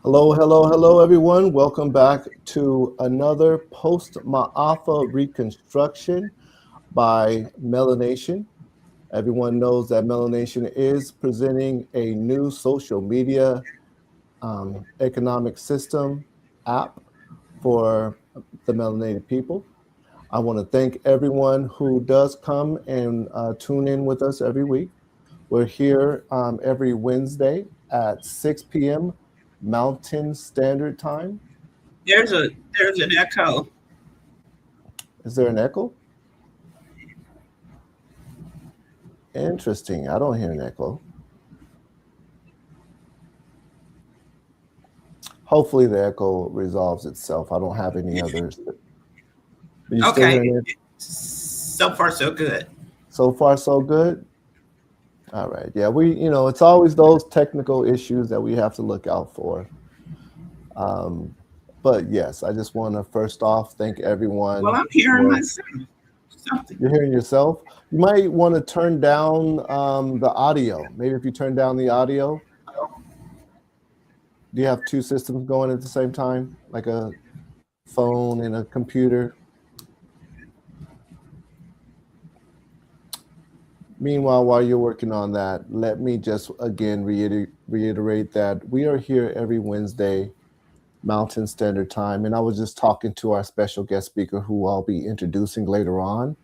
Hello, hello, hello, everyone. Welcome back to another Post-Maafa Reconstruction by MelaNation. Everyone knows that MelaNation is presenting a new social media economic system app for the melanated people. I want to thank everyone who does come and tune in with us every week. We're here every Wednesday at 6 p.m. Mountain Standard Time. There's a there's an echo. Is there an echo? Interesting. I don't hear an echo. Hopefully the echo resolves itself. I don't have any others. Are you still Okay, hearing it? so far so good. So far, so good. All right. Yeah, it's always those technical issues that we have to look out for. But yes, I just want to first off thank everyone Well, I'm hearing for myself. Something. you're hearing yourself. You might want to turn down the audio. Maybe if you turn down the audio, do you have two systems going at the same time, like a phone and a computer? Meanwhile, while you're working on that, let me just again reiterate that we are here every Wednesday, Mountain Standard Time. And I was just talking to our special guest speaker who I'll be introducing later on.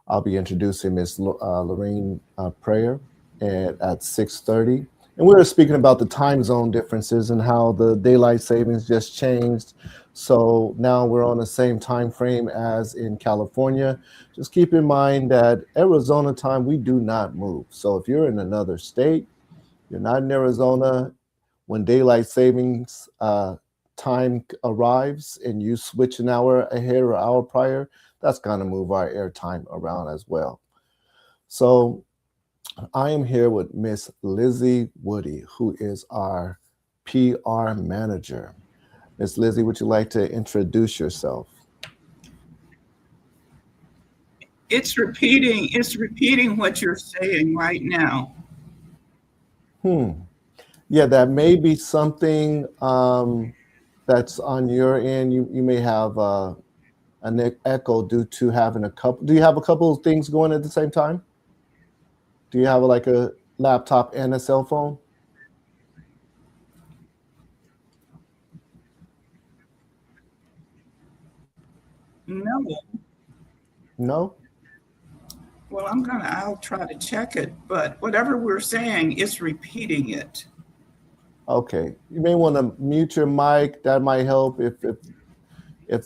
I'll be introducing Ms. Lorreen Pryor at 6:30. And we were speaking about the time zone differences and how the daylight savings just changed. So now we're on the same time frame as in California. Just keep in mind that Arizona time, we do not move. So if you're in another state, you're not in Arizona, when daylight savings time arrives and you switch an hour ahead or hour prior, that's going to move our air time around as well. So I am here with Miss Lizzie Woody, who is our PR manager. Miss Lizzie, would you like to introduce yourself? It's repeating what you're saying right now. Yeah, that may be something that's on your end. You may have an echo due to having a couple. Do you have a couple of things going at the same time? Do you have like a laptop and a cell phone? No. No? Well, I'll try to check it, but whatever we're saying, it's repeating it. Okay. You may want to mute your mic. That might help if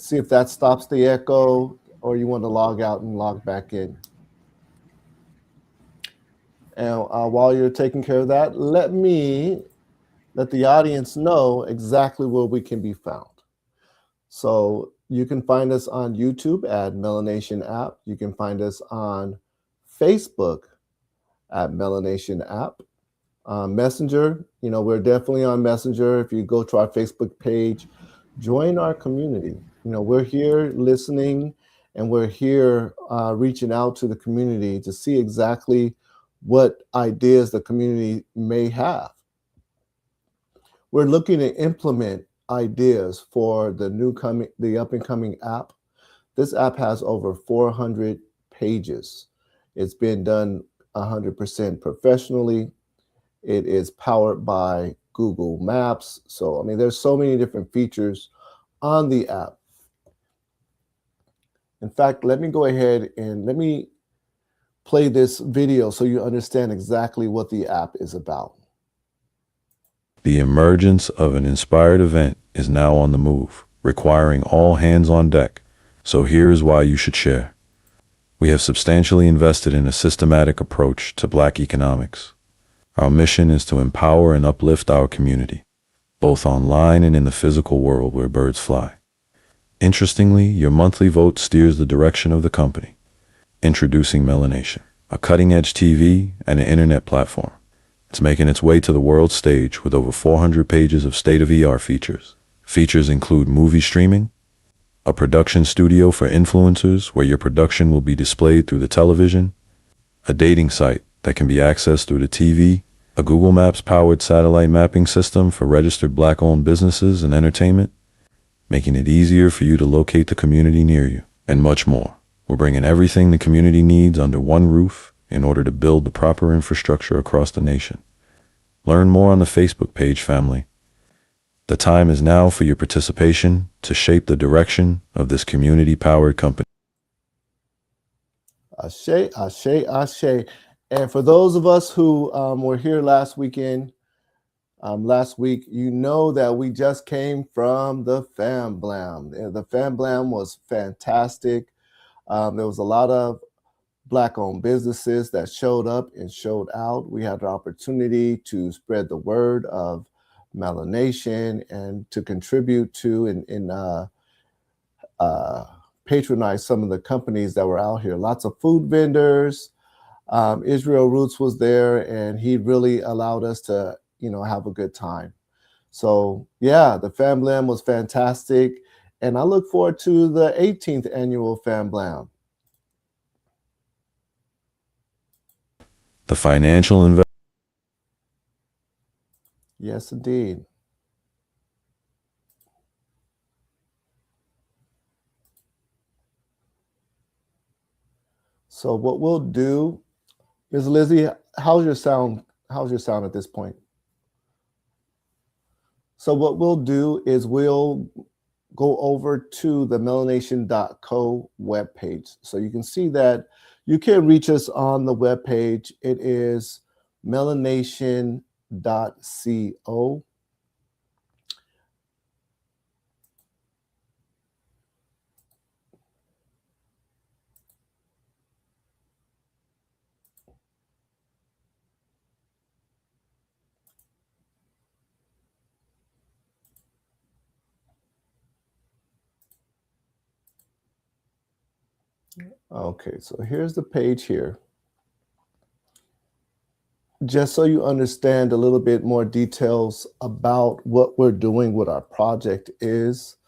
see if that stops the echo, or you want to log out and log back in. And while you're taking care of that, let the audience know exactly where we can be found. So you can find us on YouTube at MelaNation App. You can find us on Facebook at MelaNation App. Messenger, we're definitely on Messenger. If you go to our Facebook page, join our community. We're here listening, and we're here reaching out to the community to see exactly what ideas the community may have. We're looking to implement ideas for the up and coming app. This app has over 400 pages. It's been done 100% professionally. It is powered by Google Maps. So, there's so many different features on the app. In fact, let me go ahead and let me play this video so you understand exactly what the app is about. The emergence of an inspired event is now on the move, requiring all hands on deck. So here is why you should share. We have substantially invested in a systematic approach to Black economics. Our mission is to empower and uplift our community, both online and in the physical world where birds fly. Interestingly, your monthly vote steers the direction of the company. Introducing MelaNation, a cutting-edge TV and an internet platform. It's making its way to the world stage with over 400 pages of state-of-the-art features. Features include movie streaming, a production studio for influencers where your production will be displayed through the television, a dating site that can be accessed through the TV, a Google Maps powered satellite mapping system for registered Black-owned businesses and entertainment, making it easier for you to locate the community near you, and much more. We're bringing everything the community needs under one roof in order to build the proper infrastructure across the nation. Learn more on the Facebook page, family. The time is now for your participation to shape the direction of this community-powered company. Ashe, ashe, ashe. And for those of us who were here last week, you know that we just came from the Fam Blam. The Fam Blam was fantastic. There was a lot of Black-owned businesses that showed up and showed out. We had the opportunity to spread the word of MelaNation and to contribute to and patronize some of the companies that were out here. Lots of food vendors. Israel Roots was there, and he really allowed us to, have a good time. So yeah, the Fam Blam was fantastic, and I look forward to the 18th annual Fam Blam. The financial investment. Yes, indeed. So what we'll do, Ms. Lizzie, how's your sound? How's your sound at this point? So what we'll do is we'll go over to the melanation.co webpage. So you can see that you can reach us on the webpage. It is melanation.co. Okay, so here's the page here. Just so you understand a little bit more details about what we're doing, what our project is.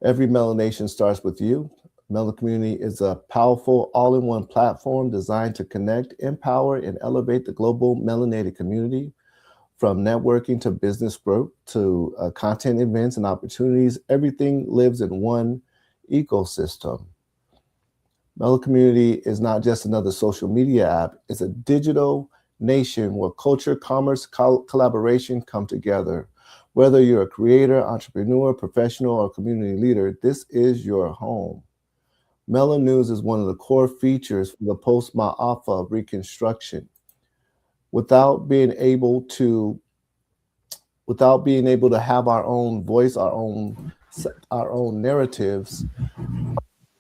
Every MelaNation starts with you. Mela Community is a powerful all-in-one platform designed to connect, empower, and elevate the global melanated community. From networking to business growth to content events and opportunities, everything lives in one ecosystem. Mela Community is not just another social media app, it's a digital nation where culture, commerce, collaboration come together. Whether you're a creator, entrepreneur, professional, or community leader, this is your home. Mela News is one of the core features for the Post-Maafa Reconstruction. Without being able to have our own voice, our own narratives,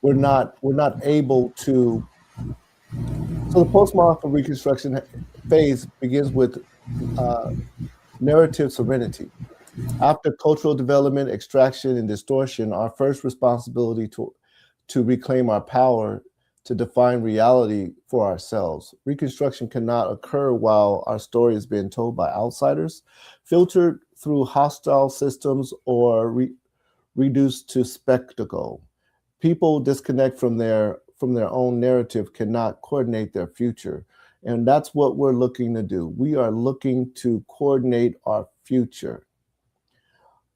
we're not able to. So the Post-Maafa Reconstruction phase begins with narrative serenity. After cultural development, extraction, and distortion, our first responsibility to reclaim our power to define reality for ourselves. Reconstruction cannot occur while our story is being told by outsiders, filtered through hostile systems, or reduced to spectacle. People disconnect from their own narrative cannot coordinate their future. And that's what we're looking to do. We are looking to coordinate our future.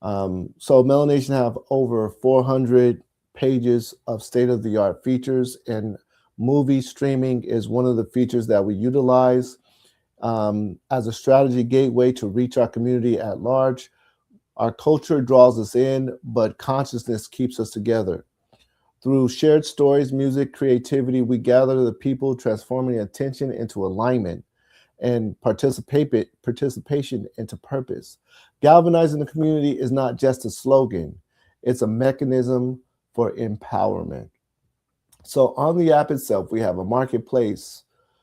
So MelaNation have over 400 pages of state-of-the-art features, and movie streaming is one of the features that we utilize as a strategy gateway to reach our community at large. Our culture draws us in, but consciousness keeps us together. Through shared stories, music, creativity, we gather the people, transforming attention into alignment and participation into purpose. Galvanizing the community is not just a slogan, it's a mechanism for empowerment. So on the app itself, we have a marketplace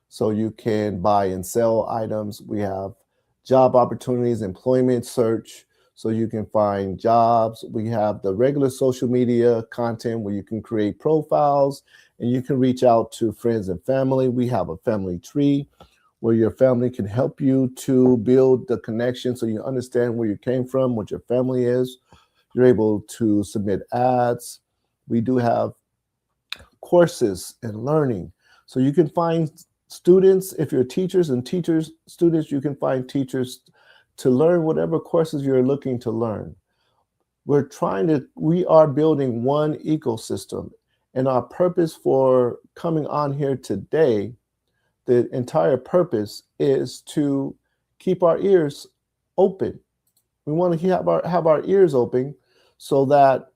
so you can buy and sell items. We have job opportunities, employment search, so you can find jobs. We have the regular social media content where you can create profiles and you can reach out to friends and family. We have a family tree where your family can help you to build the connection so you understand where you came from, what your family is. You're able to submit ads. We do have courses and learning. So you can find Students, if you're teachers and students, you can find teachers to learn whatever courses you're looking to learn. We are building one ecosystem, and our purpose for coming on here today, the entire purpose is to keep our ears open. We want to have our ears open so that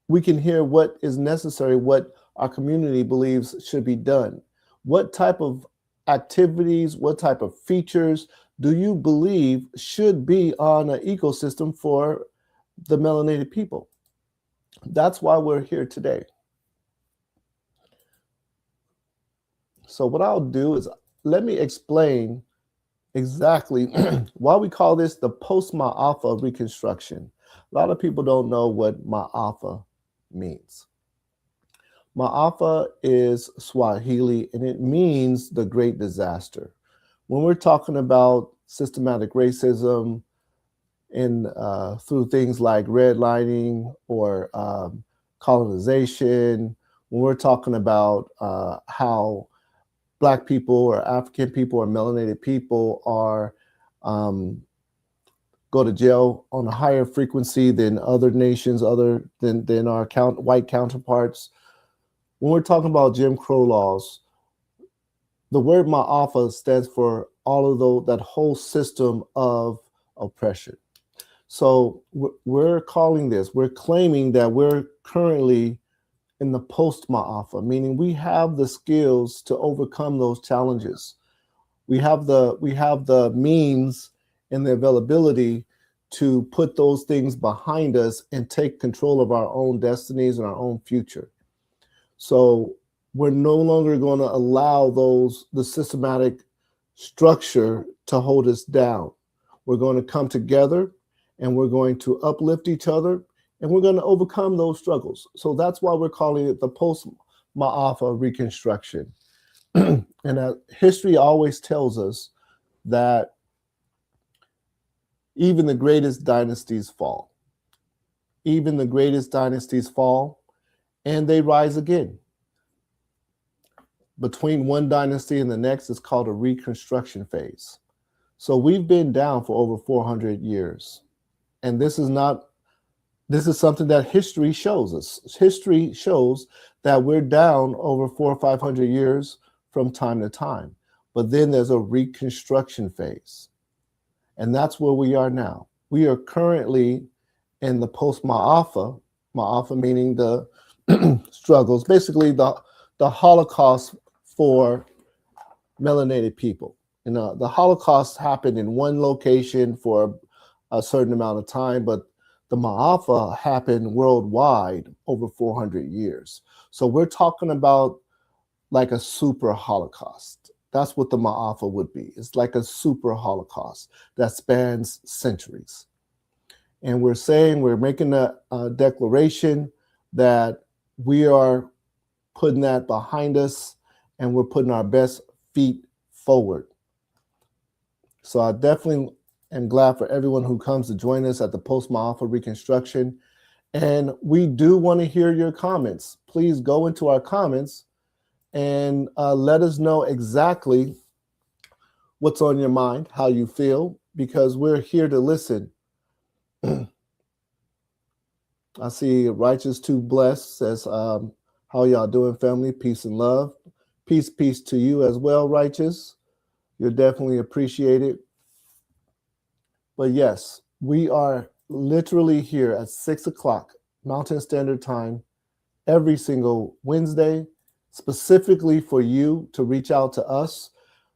we can hear what is necessary, what our community believes should be done. What type of activities, what type of features do you believe should be on an ecosystem for the melanated people? That's why we're here today. So what I'll do is let me explain exactly why we call this the Post-Maafa Reconstruction. A lot of people don't know what Maafa means. Maafa is Swahili, and it means the great disaster. When we're talking about systematic racism and through things like redlining or colonization, when we're talking about how Black people or African people or melanated people are go to jail on a higher frequency than other nations, other than our white counterparts. When we're talking about Jim Crow laws, the word Maafa stands for all of that whole system of oppression. So we're claiming that we're currently in the post-Maafa, meaning we have the skills to overcome those challenges. We have the means and the availability to put those things behind us and take control of our own destinies and our own future. So we're no longer going to allow the systematic structure to hold us down. We're going to come together and we're going to uplift each other and we're going to overcome those struggles. So that's why we're calling it the Post-Maafa Reconstruction. And history always tells us that even the greatest dynasties fall. Even the greatest dynasties fall and they rise again. Between one dynasty and the next is called a reconstruction phase. So we've been down for over 400 years. And this is something that history shows us. History shows that we're down over 400 or 500 years from time to time. But then there's a reconstruction phase. And that's where we are now. We are currently in the post-Maafa, Maafa meaning the struggles, basically the Holocaust for melanated people. The Holocaust happened in one location for a certain amount of time, but the Maafa happened worldwide over 400 years. So we're talking about like a super Holocaust. That's what the Maafa would be. It's like a super Holocaust that spans centuries. And we're making a declaration that we are putting that behind us and we're putting our best feet forward. So I definitely am glad for everyone who comes to join us at the Post-Maafa Reconstruction. And we do want to hear your comments. Please go into our comments and let us know exactly what's on your mind, how you feel, because we're here to listen. I see Righteous Too Blessed says, how y'all doing, family? Peace and love. Peace to you as well, Righteous. You're definitely appreciated. But yes, we are literally here at 6 o'clock Mountain Standard Time every single Wednesday, specifically for you to reach out to us.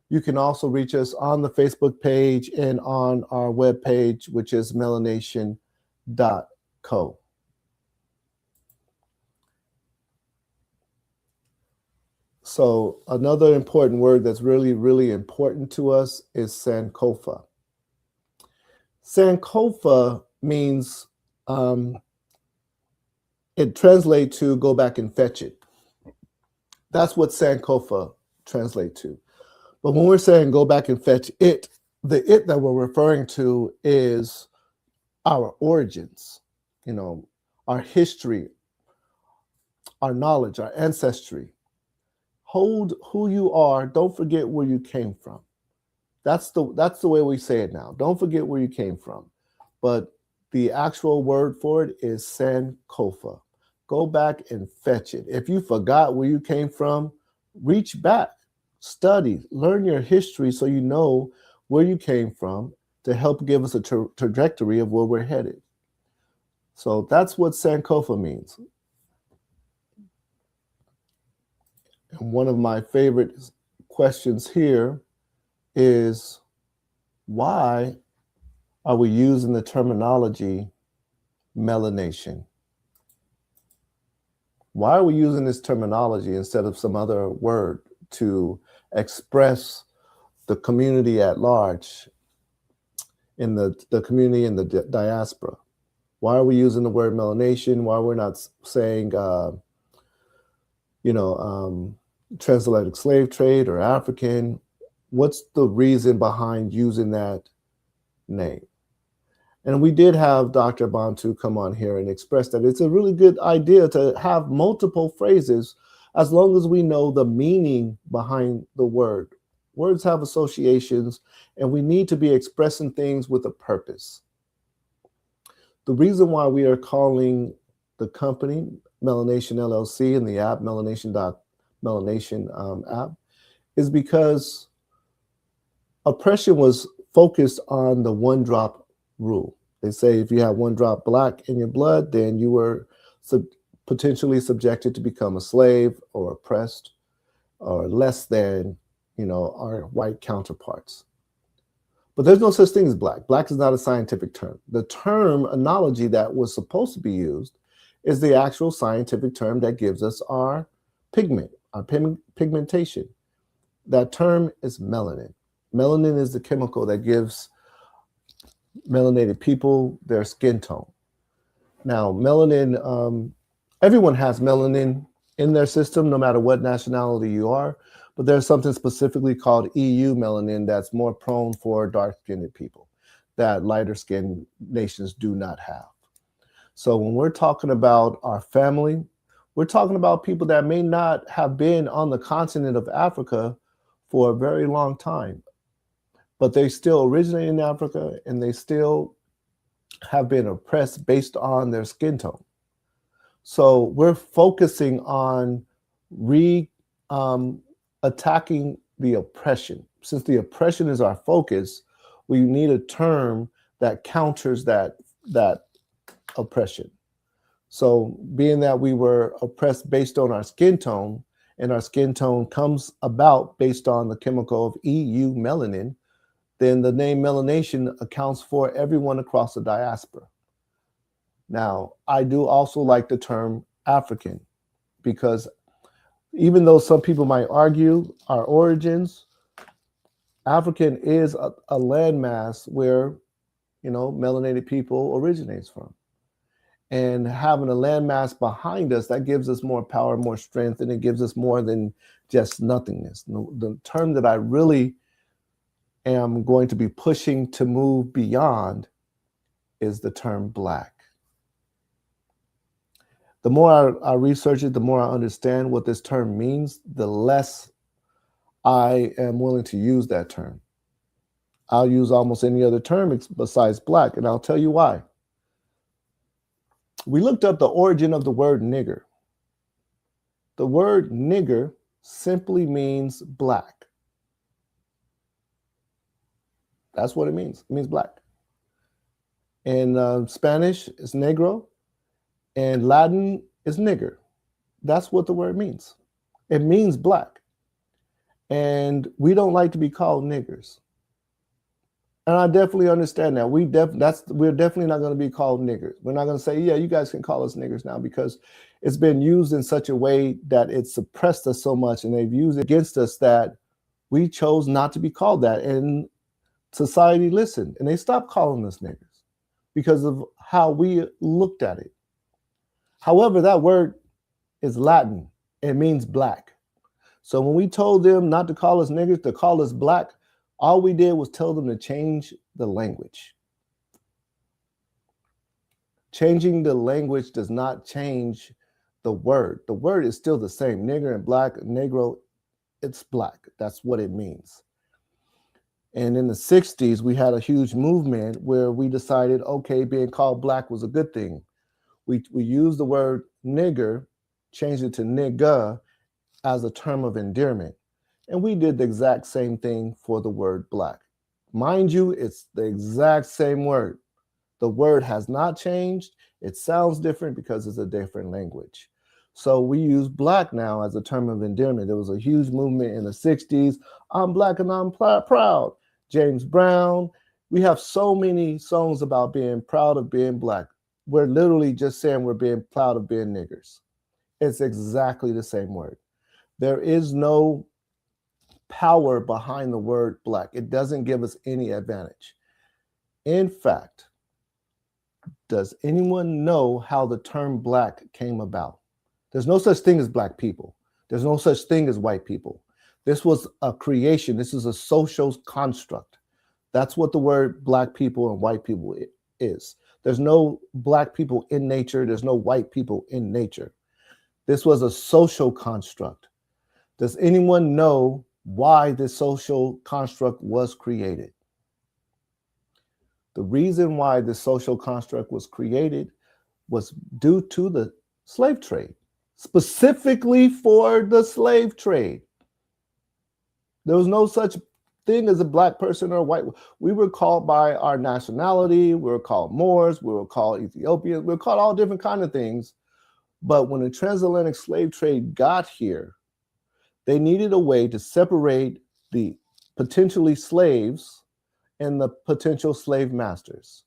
You can also reach us on the Facebook page and on our webpage, which is melanation.co. So another important word that's really, really important to us is Sankofa. Sankofa means, it translates to go back and fetch it. That's what Sankofa translates to. But when we're saying go back and fetch it, the it that we're referring to is our origins, our history, our knowledge, our ancestry, Hold who you are. Don't forget where you came from. That's the way we say it now. Don't forget where you came from. But the actual word for it is Sankofa. Go back and fetch it. If you forgot where you came from, reach back, study, learn your history so you know where you came from to help give us a trajectory of where we're headed. So that's what Sankofa means. And one of my favorite questions here is, why are we using the terminology melanation? Why are we using this terminology instead of some other word to express the community at large, in the community in the diaspora? Why are we using the word melanation? Why we're not saying, transatlantic slave trade or African? What's the reason behind using that name? And we did have Dr. Bantu come on here and express that it's a really good idea to have multiple phrases as long as we know the meaning behind the word. Words have associations, and we need to be expressing things with a purpose. The reason why we are calling the company MelaNation LLC and the app MelaNation app is because oppression was focused on the one drop rule. They say if you have one drop black in your blood, then you were potentially subjected to become a slave or oppressed or less than, our white counterparts. But there's no such thing as black. Black is not a scientific term. The terminology that was supposed to be used is the actual scientific term that gives us our pigment, our pigmentation. That term is melanin. Melanin is the chemical that gives melanated people their skin tone. Now, melanin, everyone has melanin in their system, no matter what nationality you are, but there's something specifically called EU melanin that's more prone for dark-skinned people that lighter-skinned nations do not have. So when we're talking about our family, we're talking about people that may not have been on the continent of Africa for a very long time, but they still originate in Africa and they still have been oppressed based on their skin tone. So we're focusing on attacking the oppression. Since the oppression is our focus, we need a term that counters that oppression. So being that we were oppressed based on our skin tone, and our skin tone comes about based on the chemical of EU melanin, then the name melanation accounts for everyone across the diaspora. Now, I do also like the term African, because even though some people might argue our origins, African is a landmass where, melanated people originates from. And having a landmass behind us, that gives us more power, more strength, and it gives us more than just nothingness. The term that I really am going to be pushing to move beyond is the term Black. The more I research it, the more I understand what this term means, the less I am willing to use that term. I'll use almost any other term besides Black, and I'll tell you why. We looked up the origin of the word nigger. The word nigger simply means black. That's what it means. It means black. In Spanish, it's negro, and Latin is nigger. That's what the word means. It means black. And we don't like to be called niggers. And I definitely understand that. We're definitely not going to be called niggers. We're not going to say, yeah, you guys can call us niggers now, because it's been used in such a way that it suppressed us so much, and they've used it against us that we chose not to be called that. And society listened, and they stopped calling us niggers because of how we looked at it. However, that word is Latin. It means black. So when we told them not to call us niggers, to call us black, all we did was tell them to change the language. Changing the language does not change the word. The word is still the same. Nigger and black, negro, It's black. That's what it means. And in the 60s, we had a huge movement where we decided, okay, being called black was a good thing. We used the word nigger, changed it to nigga as a term of endearment. And we did the exact same thing for the word black. Mind you, it's the exact same word. The word has not changed. It sounds different because it's a different language. So we use black now as a term of endearment. There was a huge movement in the 60s. I'm black and I'm proud. James Brown. We have so many songs about being proud of being black. We're literally just saying we're being proud of being niggers. It's exactly the same word. There is no power behind the word black. It doesn't give us any advantage. In fact, does anyone know how the term black came about? There's no such thing as black people. There's no such thing as white people. This was a creation. This is a social construct. That's what the word black people and white people is. There's no black people in nature. There's no white people in nature. This was a social construct. Does anyone know why this social construct was created? The reason why this social construct was created was due to the slave trade, specifically for the slave trade. There was no such thing as a black person or a white. We were called by our nationality. We were called Moors. We were called Ethiopians. We were called all different kinds of things. But when the transatlantic slave trade got here, they needed a way to separate the potentially slaves and the potential slave masters.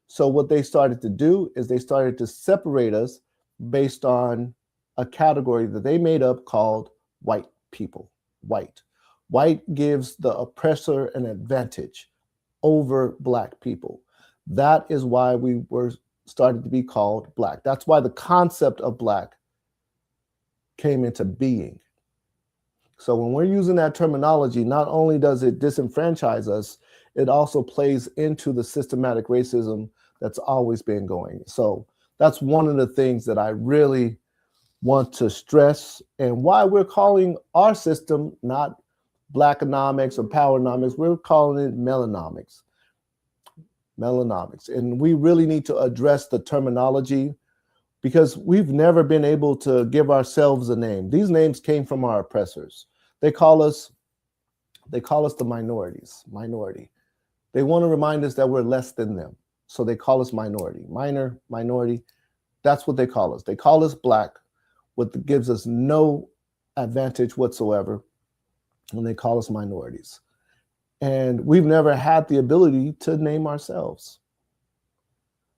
So what they started to do is they started to separate us based on a category that they made up called white people. White. White gives the oppressor an advantage over black people. That is why we were started to be called black. That's why the concept of black came into being. So when we're using that terminology, not only does it disenfranchise us, it also plays into the systematic racism that's always been going. So that's one of the things that I really want to stress, and why we're calling our system not Blackonomics or Powernomics. We're calling it MelaNomics. MelaNomics. And we really need to address the terminology because we've never been able to give ourselves a name. These names came from our oppressors. They call us the minority. They want to remind us that we're less than them. So they call us minority. That's what they call us. They call us black, what gives us no advantage whatsoever. And they call us minorities. And we've never had the ability to name ourselves.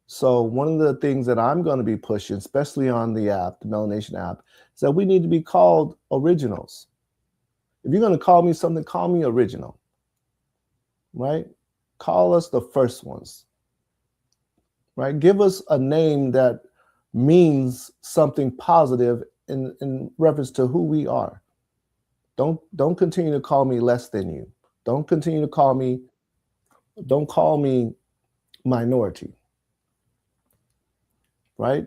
So one of the things that I'm going to be pushing, especially on the app, the MelaNation app, is that we need to be called originals. If you're going to call me something, call me original, right? Call us the first ones, right? Give us a name that means something positive in reference to who we are. Don't continue to call me less than you. Don't call me minority, right?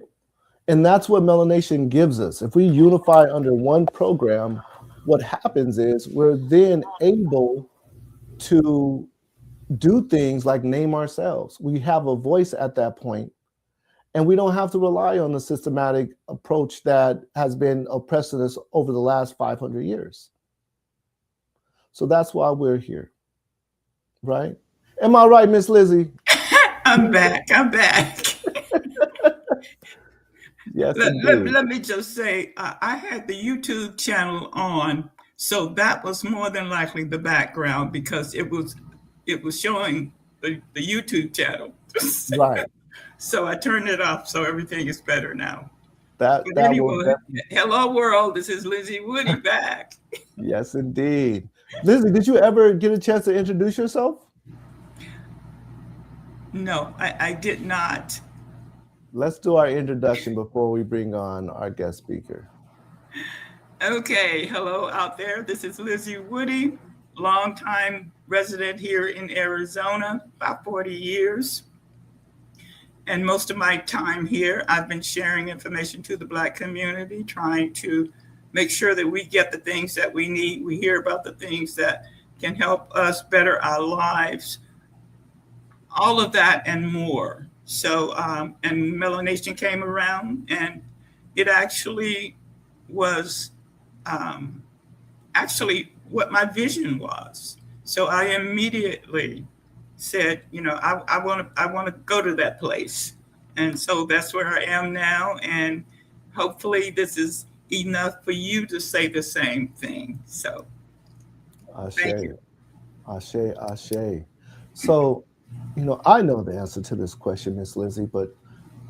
And that's what MelaNation gives us. If we unify under one program, what happens is we're then able to do things like name ourselves. We have a voice at that point, and we don't have to rely on the systematic approach that has been oppressing us over the last 500 years. So that's why we're here, right? Am I right, Miss Lizzie? I'm back. Yes, let me just say, I had the YouTube channel on, so that was more than likely the background because it was showing the YouTube channel. Right. So I turned it off, so everything is better now. That anyway, hello world, this is Lizzie Woody back. Yes, indeed. Lizzie, did you ever get a chance to introduce yourself? No, I did not. Let's do our introduction before we bring on our guest speaker. Okay, hello out there. This is Lizzie Woody, longtime resident here in Arizona, about 40 years. And most of my time here, I've been sharing information to the Black community, trying to make sure that we get the things that we need. We hear about the things that can help us better our lives, all of that and more. So, and MelaNation came around, and it actually was um, actually what my vision was. So I immediately said, I want to go to that place, and so that's where I am now. And hopefully, this is enough for you to say the same thing. So, thank Ashe, you. Ashe, Ashe. So, I know the answer to this question, Miss Lindsay, but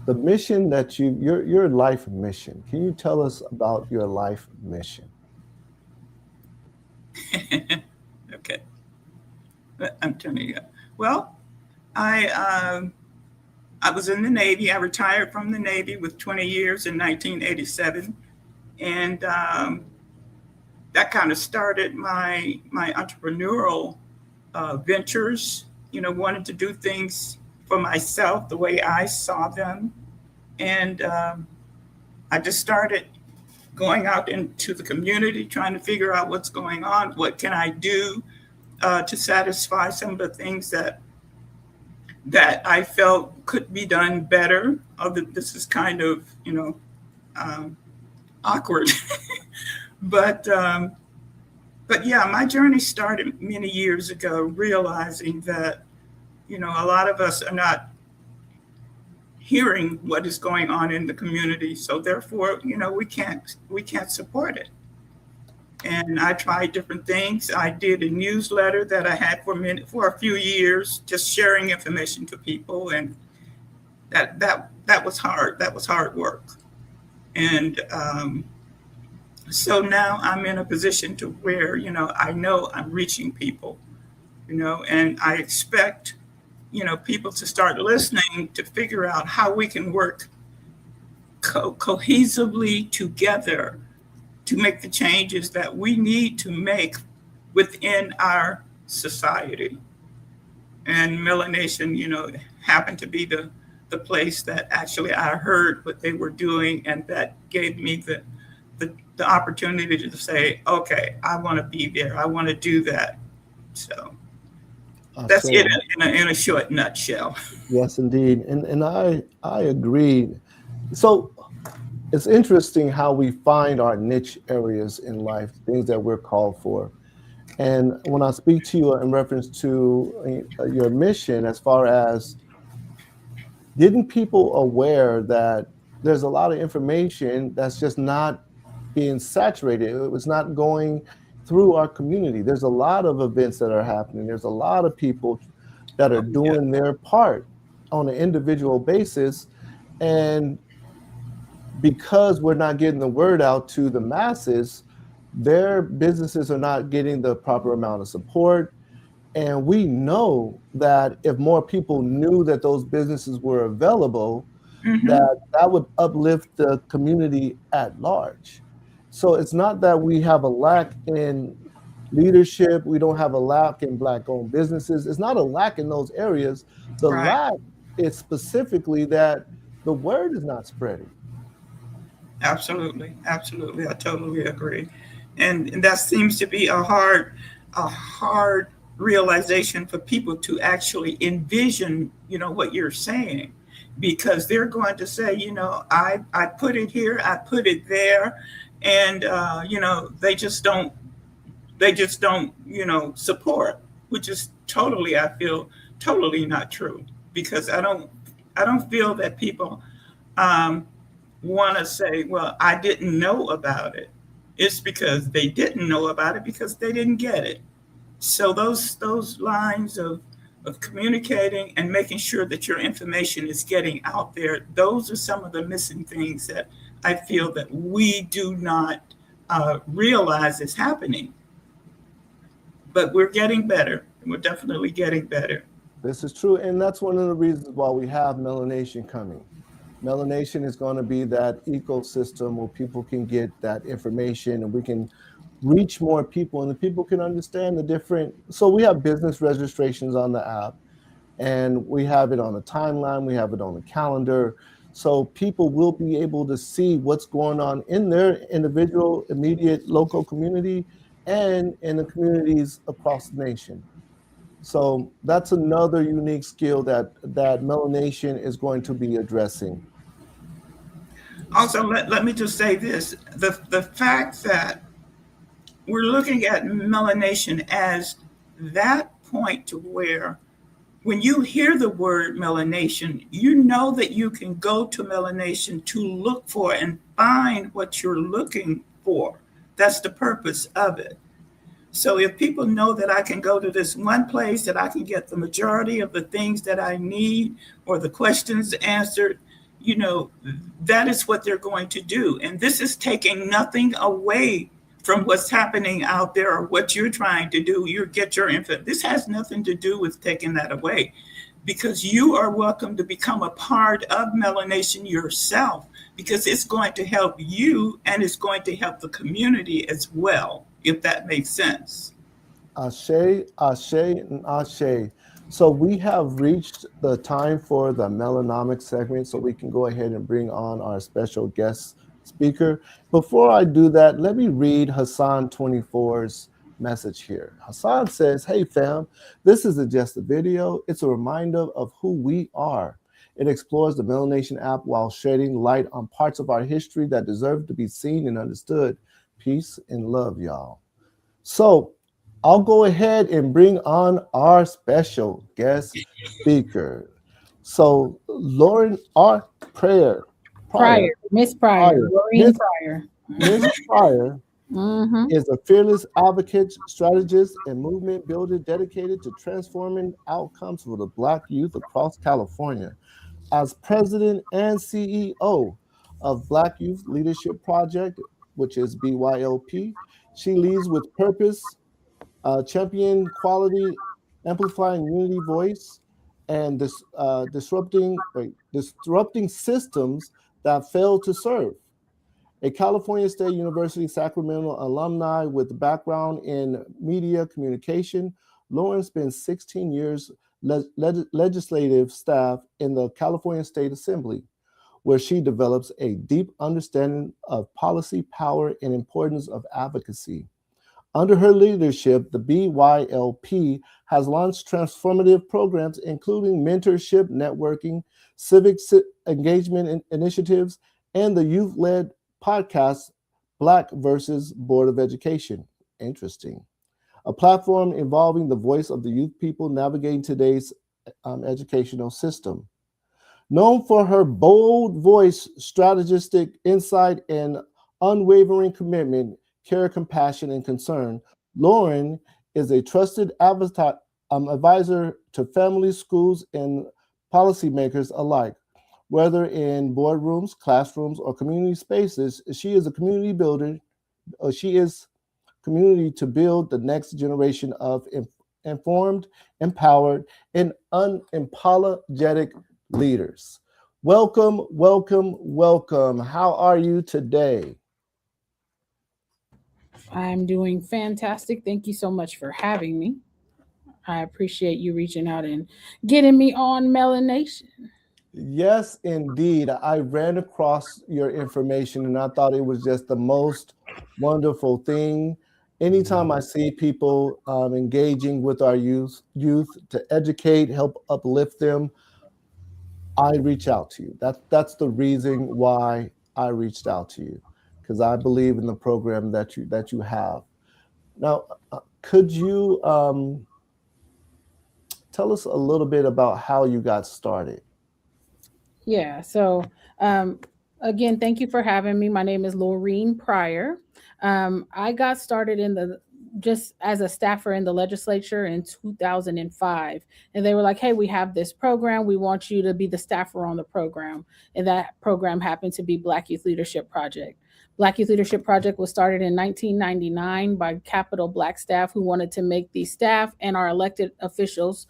the mission that your life mission, can you tell us about your life mission? Okay, I'm turning you up. Well, I I was in the Navy. I retired from the Navy with 20 years in 1987, and that kind of started my entrepreneurial ventures. Wanted to do things for myself the way I saw them, and I just started going out into the community, trying to figure out what's going on, what can I do to satisfy some of the things that I felt could be done better. This is kind of um, awkward, but but yeah, my journey started many years ago, realizing that a lot of us are not hearing what is going on in the community, so therefore we can't support it. And I tried different things. I did a newsletter that I had for a few years, just sharing information to people, and that was hard. That was hard work. And so now I'm in a position to where I know I'm reaching people, and I expect people to start listening to figure out how we can work cohesively together to make the changes that we need to make within our society. And MelaNation, happened to be the place that actually I heard what they were doing, and that gave me the opportunity to say, okay, I want to be there. I want to do that. So that's Ashe. it in a short nutshell. Yes, indeed, and I agree. So it's interesting how we find our niche areas in life, things that we're called for. And when I speak to you in reference to your mission, as far as getting people aware that there's a lot of information that's just not being saturated, it was not going through our community. There's a lot of events that are happening. There's a lot of people that are Oh, yeah. doing their part on an individual basis. And because we're not getting the word out to the masses, their businesses are not getting the proper amount of support. And we know that if more people knew that those businesses were available, Hmm. that would uplift the community at large. So it's not that we have a lack in leadership, we don't have a lack in Black-owned businesses. It's not a lack in those areas. The Right. lack is specifically that the word is not spreading. Absolutely. Absolutely. I totally agree. And that seems to be a hard realization for people to actually envision, what you're saying, because they're going to say, I put it here, I put it there, and they just don't support, which is totally, I feel, totally not true, because I don't feel that people um, want to say, well, I didn't know about it. It's because they didn't know about it because they didn't get it. So those lines of communicating and making sure that your information is getting out there, those are some of the missing things that I feel that we do not realize is happening. But we're getting better. We're definitely getting better. This is true. And that's one of the reasons why we have MelaNation coming. MelaNation is going to be that ecosystem where people can get that information and we can reach more people and the people can understand the different. So we have business registrations on the app and we have it on the timeline, we have it on the calendar. So people will be able to see what's going on in their individual, immediate, local community and in the communities across the nation. So that's another unique skill that MelaNation is going to be addressing. Also, let me just say this. The fact that we're looking at melanation as that point to where when you hear the word melanation, you know that you can go to melanation to look for and find what you're looking for. That's the purpose of it. So if people know that I can go to this one place, that I can get the majority of the things that I need or the questions answered, you know, that is what they're going to do. And this is taking nothing away from what's happening out there or what you're trying to do. You get your info. This has nothing to do with taking that away, because you are welcome to become a part of melanation yourself, because it's going to help you and it's going to help the community as well, if that makes sense. Ashe, Ashe, and Ashe. So we have reached the time for the Melanomics segment, so we can go ahead and bring on our special guest speaker. Before I do that, let me read Hassan 24's message here. Hassan says, "Hey fam, this isn't just a video, it's a reminder of who we are. It explores the MelaNation app while shedding light on parts of our history that deserve to be seen and understood. Peace and love, y'all." So I'll go ahead and bring on our special guest speaker. So Lauren R. Pryor, Miss Pryor, Pryor, Lorreen Miss Pryor. Miss Pryor Mm-hmm. is a fearless advocate, strategist, and movement builder dedicated to transforming outcomes for the Black youth across California. As president and CEO of Black Youth Leadership Project, which is BYLP, she leads with purpose, champion quality, amplifying unity voice, and disrupting systems that fail to serve. A California State University Sacramento alumni with a background in media communication, Lauren spent 16 years legislative staff in the California State Assembly, where she develops a deep understanding of policy power and importance of advocacy. Under her leadership, the BYLP has launched transformative programs including mentorship, networking, engagement initiatives, and the youth led podcast Black versus Board of Education. Interesting. A platform involving the voice of the youth people navigating today's educational system. Known for her bold voice, strategistic insight, and unwavering commitment, care, compassion, and concern, Lauren is a trusted advisor to families, schools, and policymakers alike. Whether in boardrooms, classrooms, or community spaces, she is a community builder. She is community to build the next generation of informed, empowered, and unapologetic leaders. Welcome, welcome, welcome. How are you today? I'm doing fantastic. Thank you so much for having me. I appreciate you reaching out and getting me on Melanation. Yes, indeed. I ran across your information and I thought it was just the most wonderful thing. Anytime I see people engaging with our youth to educate, help uplift them, I reach out to you. That's the reason why I reached out to you, because I believe in the program that you have. Now, could you tell us a little bit about how you got started? Yeah. So, um, again, thank you for having me. My name is Lorreen Pryor. I got started in the just as a staffer in the legislature in 2005, and they were like, "Hey, we have this program. We want you to be the staffer on the program." And that program happened to be Black Youth Leadership Project. Black Youth Leadership Project was started in 1999 by Capital Black staff who wanted to make the staff and our elected officials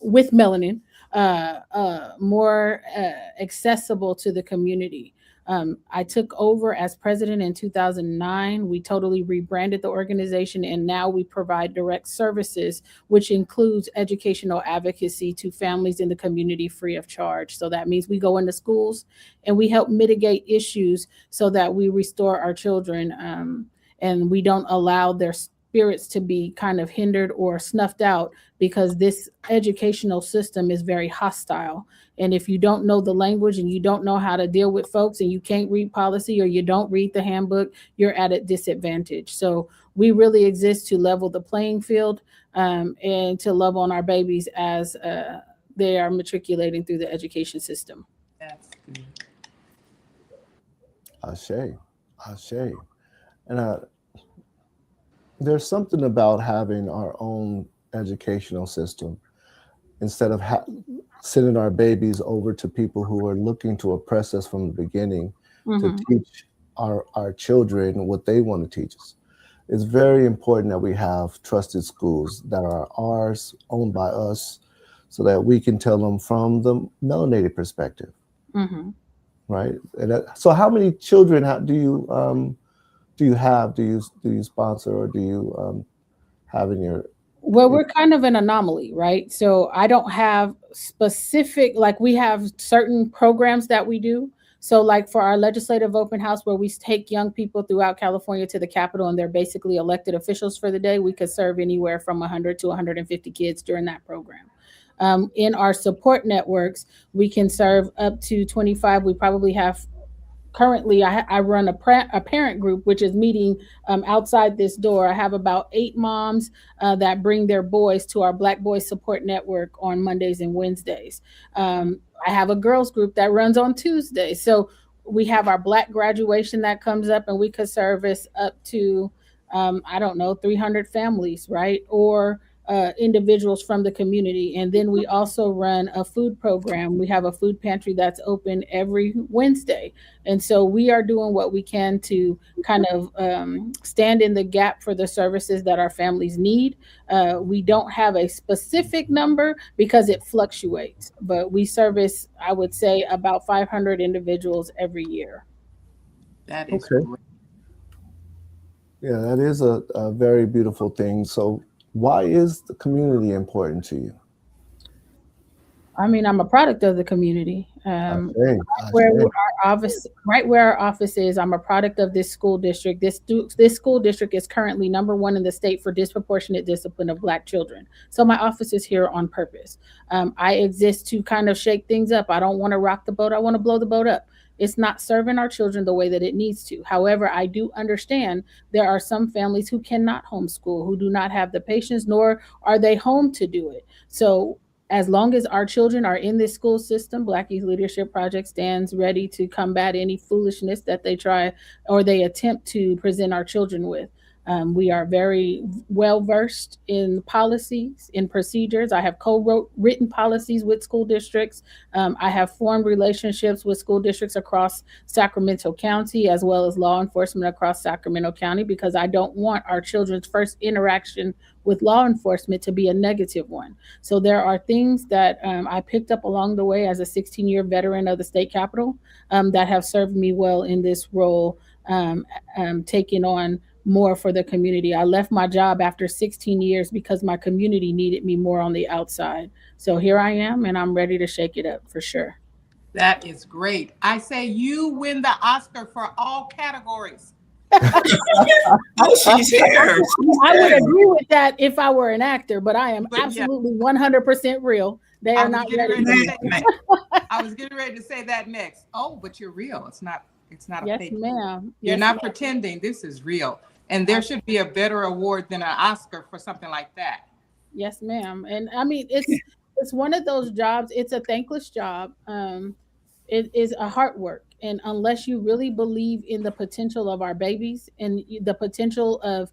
with melanin more accessible to the community. I took over as president in 2009. We totally rebranded the organization, and now we provide direct services, which includes educational advocacy to families in the community free of charge. So that means we go into schools and we help mitigate issues so that we restore our children, and we don't allow their spirits to be kind of hindered or snuffed out, because this educational system is very hostile. And if you don't know the language and you don't know how to deal with folks and you can't read policy or you don't read the handbook, you're at a disadvantage. So we really exist to level the playing field, and to love on our babies as they are matriculating through the education system. That's good. Ashe. And there's something about having our own educational system instead of sending our babies over to people who are looking to oppress us from the beginning to teach our children what they want to teach us. It's very important that we have trusted schools that are ours, owned by us, so that we can tell them from the melanated perspective. Right? And so how many children do you have? Do you sponsor, or do you have in your? Well, we're kind of an anomaly, right? So I don't have specific, like we have certain programs that we do. So like for our legislative open house, where we take young people throughout California to the Capitol and they're basically elected officials for the day, we could serve anywhere from 100 to 150 kids during that program. In our support networks, we can serve up to 25. We probably have currently, I run a parent group, which is meeting outside this door. I have about 8 moms that bring their boys to our Black Boys Support Network on Mondays and Wednesdays. I have a girls group that runs on Tuesdays. So we have our Black graduation that comes up, and we could service up to, 300 families, right? Or individuals from the community. And then we also run a food program. We have a food pantry that's open every Wednesday. And so we are doing what we can to kind of stand in the gap for the services that our families need. We don't have a specific number because it fluctuates, but we service, I would say, about 500 individuals every year. That is Okay. great. Yeah, that is a very beautiful thing. So why is the community important to you? I mean, I'm a product of the community. Okay. Where our office is, I'm a product of this school district. This school district is currently #1 in the state for disproportionate discipline of Black children. So my office is here on purpose. I exist to kind of shake things up. I don't want to rock the boat. I want to blow the boat up. It's not serving our children the way that it needs to. However, I do understand there are some families who cannot homeschool, who do not have the patience, nor are they home to do it. So as long as our children are in this school system, Black Youth Leadership Project stands ready to combat any foolishness that they try or they attempt to present our children with. We are very well versed in policies, in procedures. I have co-written policies with school districts. I have formed relationships with school districts across Sacramento County, as well as law enforcement across Sacramento County, because I don't want our children's first interaction with law enforcement to be a negative one. So there are things that I picked up along the way as a 16-year veteran of the state capitol that have served me well in this role, taking on more for the community. I left my job after 16 years because my community needed me more on the outside. So here I am, and I'm ready to shake it up for sure. That is great. I say you win the Oscar for all categories. Oh, she's here. I would agree with that if I were an actor, but I am absolutely 100% real. They are not ready. I was getting ready to say that next. Oh, but you're real. It's not a Yes, fake. ma'am. You're Yes, not ma'am. pretending. This is real. And there should be a better award than an Oscar for something like that. Yes, ma'am. And I mean, it's one of those jobs. It's a thankless job. It is a hard work. And unless you really believe in the potential of our babies and the potential of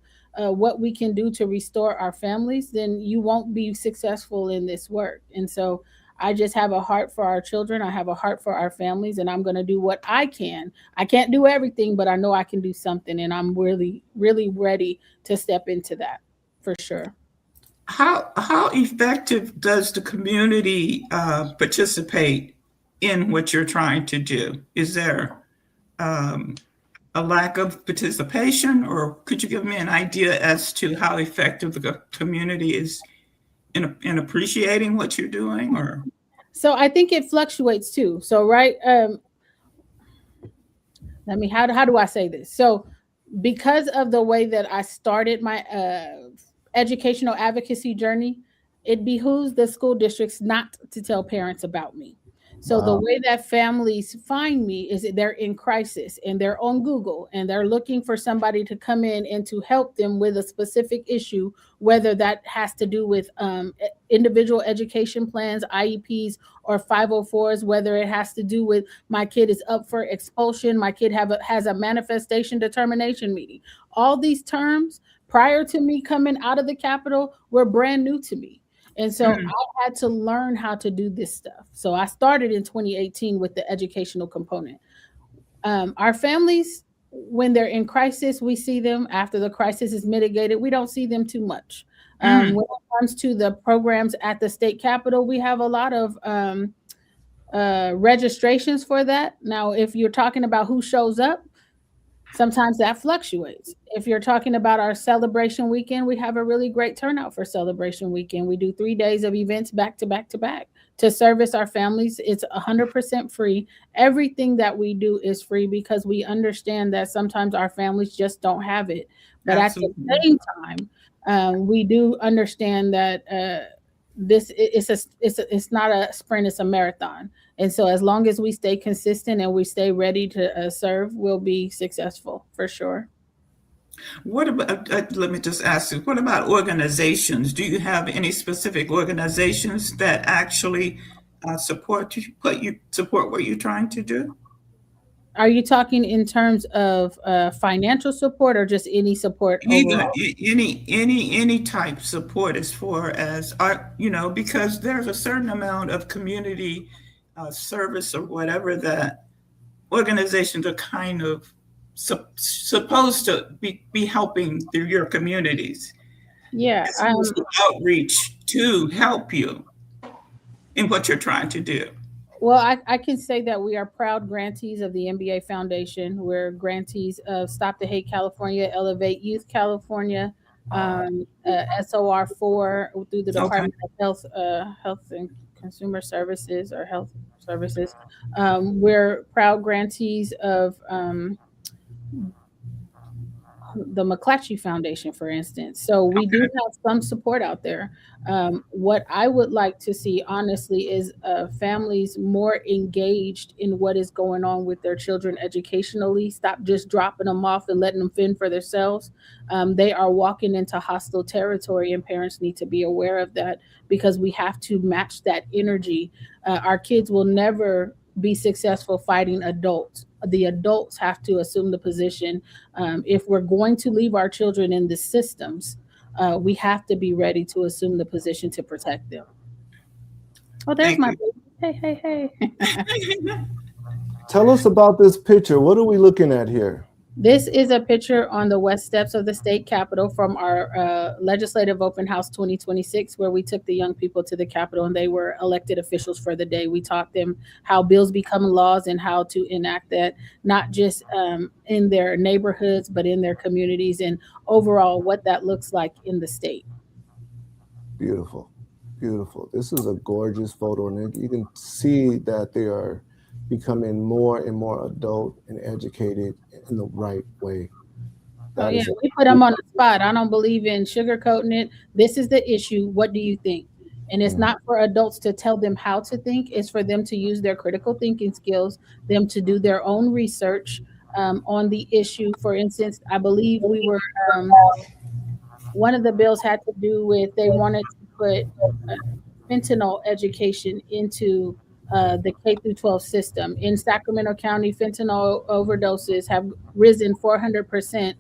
what we can do to restore our families, then you won't be successful in this work. And so I just have a heart for our children. I have a heart for our families, and I'm going to do what I can. I can't do everything, but I know I can do something, and I'm really, really ready to step into that for sure. How effective does the community participate in what you're trying to do? Is there a lack of participation, or could you give me an idea as to how effective the community is in appreciating what you're doing? Or So I think it fluctuates too. So right, how do I say this? So because of the way that I started my educational advocacy journey, it behooves the school districts not to tell parents about me. So the Wow. way that families find me is that they're in crisis and they're on Google and they're looking for somebody to come in and to help them with a specific issue, whether that has to do with individual education plans, IEPs, or 504s, whether it has to do with my kid is up for expulsion, my kid has a manifestation determination meeting. All these terms prior to me coming out of the Capitol were brand new to me. And so I had to learn how to do this stuff. So I started in 2018 with the educational component. Our families, when they're in crisis, we see them. After the crisis is mitigated, we don't see them too much. When it comes to the programs at the state capitol, we have a lot of registrations for that. Now, if you're talking about who shows up, sometimes that fluctuates. If you're talking about our celebration weekend, we have a really great turnout for celebration weekend. We do 3 days of events back to back to back to service our families. It's 100% free. Everything that we do is free because we understand that sometimes our families just don't have it. But Absolutely. at the same time, we do understand that it's not a sprint, it's a marathon. And so as long as we stay consistent and we stay ready to serve, we'll be successful for sure. What about, let me just ask you, what about organizations? Do you have any specific organizations that actually support what you're trying to do? Are you talking in terms of financial support or just any support overall? Any type support as far as because there's a certain amount of community service or whatever that organizations are kind of supposed to be helping through your communities. Yeah. Outreach to help you in what you're trying to do. Well, I can say that we are proud grantees of the NBA Foundation. We're grantees of Stop the Hate California, Elevate Youth California, SOR4 through the Department of Health and Consumer Services or Health Services. We're proud grantees of the McClatchy Foundation, for instance. So we do have some support out there. What I would like to see, honestly, is families more engaged in what is going on with their children educationally. Stop just dropping them off and letting them fend for themselves. They are walking into hostile territory, and parents need to be aware of that because we have to match that energy. Our kids will never be successful fighting adults. The adults have to assume the position. If we're going to leave our children in the systems, we have to be ready to assume the position to protect them. Oh, there's Thank my you. baby. Hey. Tell us about this picture. What are we looking at here? This is a picture on the west steps of the state capitol from our legislative open house 2026, where we took the young people to the capitol and they were elected officials for the day. We taught them how bills become laws and how to enact that, not just in their neighborhoods, but in their communities and overall what that looks like in the state. Beautiful. Beautiful. This is a gorgeous photo, and you can see that they are becoming more and more adult and educated in the right way. Oh, yeah, we put them on the spot. I don't believe in sugarcoating it. This is the issue. What do you think? And it's not for adults to tell them how to think. It's for them to use their critical thinking skills, them to do their own research on the issue. For instance, I believe we were, one of the bills had to do with, they wanted to put fentanyl education into the K through 12 system. In Sacramento County, fentanyl overdoses have risen 400%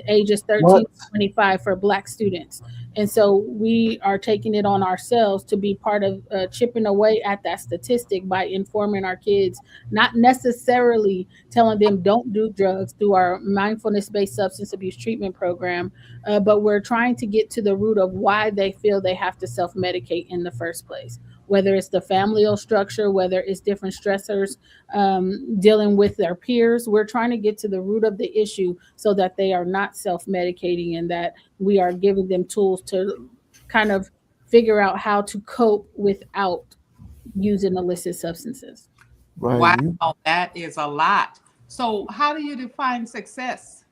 ages 13 to 25 for Black students. And so we are taking it on ourselves to be part of chipping away at that statistic by informing our kids, not necessarily telling them don't do drugs through our mindfulness-based substance abuse treatment program, but we're trying to get to the root of why they feel they have to self-medicate in the first place. whether it's the familial structure, whether it's different stressors, dealing with their peers. We're trying to get to the root of the issue so that they are not self-medicating and that we are giving them tools to kind of figure out how to cope without using illicit substances. Right. Wow, that is a lot. So how do you define success?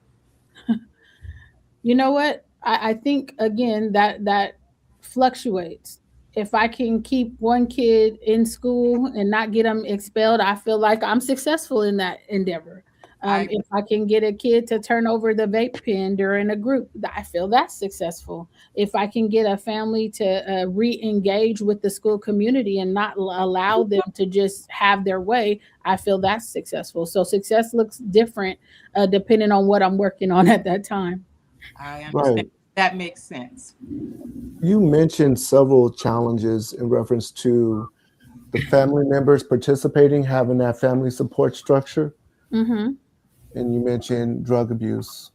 You know what? I think again that fluctuates. If I can keep one kid in school and not get them expelled, I feel like I'm successful in that endeavor. If I can get a kid to turn over the vape pen during a group, I feel that's successful. If I can get a family to re-engage with the school community and not allow them to just have their way, I feel that's successful. So success looks different depending on what I'm working on at that time. I understand. Right. That makes sense. You mentioned several challenges in reference to the family members participating, having that family support structure, Mm-hmm. and you mentioned drug abuse.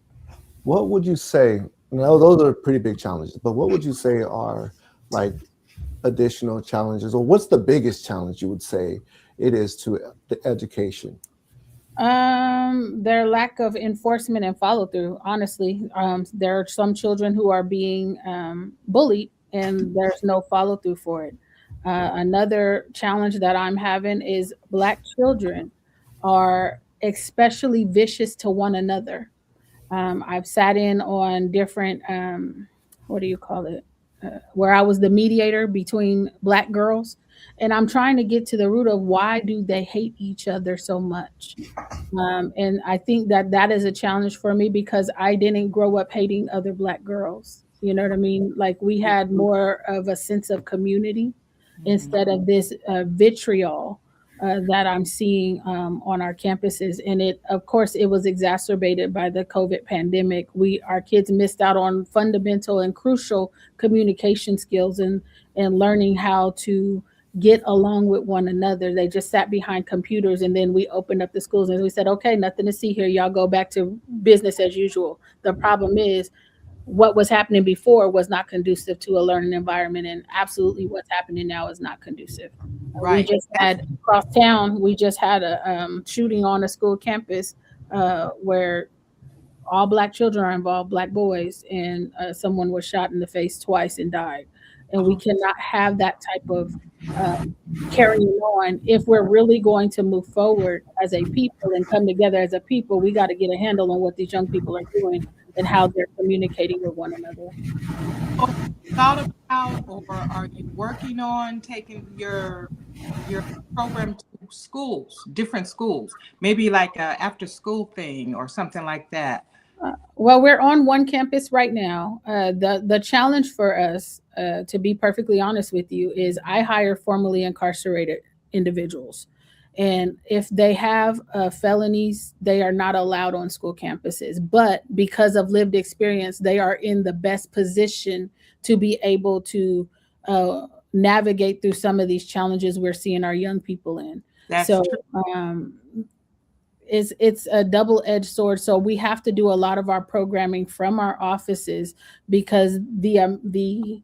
What would you say? Now, those are pretty big challenges, but what would you say are like additional challenges, or what's the biggest challenge you would say it is to the education? Their lack of enforcement and follow through. Honestly, there are some children who are being bullied, and there's no follow through for it. Another challenge that I'm having is Black children are especially vicious to one another. I've sat in on different, what do you call it, where I was the mediator between Black girls, and I'm trying to get to the root of why do they hate each other so much. And I think that that is a challenge for me because I didn't grow up hating other Black girls. You know what I mean? Like we had more of a sense of community instead of this vitriol that I'm seeing on our campuses. And it, of course, it was exacerbated by the COVID pandemic. Our kids missed out on fundamental and crucial communication skills and learning how to get along with one another. They just sat behind computers, and then we opened up the schools and we said, okay, nothing to see here. Y'all go back to business as usual. The problem is what was happening before was not conducive to a learning environment, and absolutely what's happening now is not conducive. Right. We just had across town, we just had a shooting on a school campus where all Black children are involved, Black boys, and someone was shot in the face twice and died. And we cannot have that type of carrying on. If we're really going to move forward as a people and come together as a people, we got to get a handle on what these young people are doing and how they're communicating with one another. Thought about, or are you working on taking your program to schools, different schools, maybe like a after school thing or something like that? Well, we're on one campus right now. The challenge for us, to be perfectly honest with you, is I hire formerly incarcerated individuals. And if they have felonies, they are not allowed on school campuses. But because of lived experience, they are in the best position to be able to navigate through some of these challenges we're seeing our young people in. That's so true. It's a double-edged sword. So we have to do a lot of our programming from our offices because the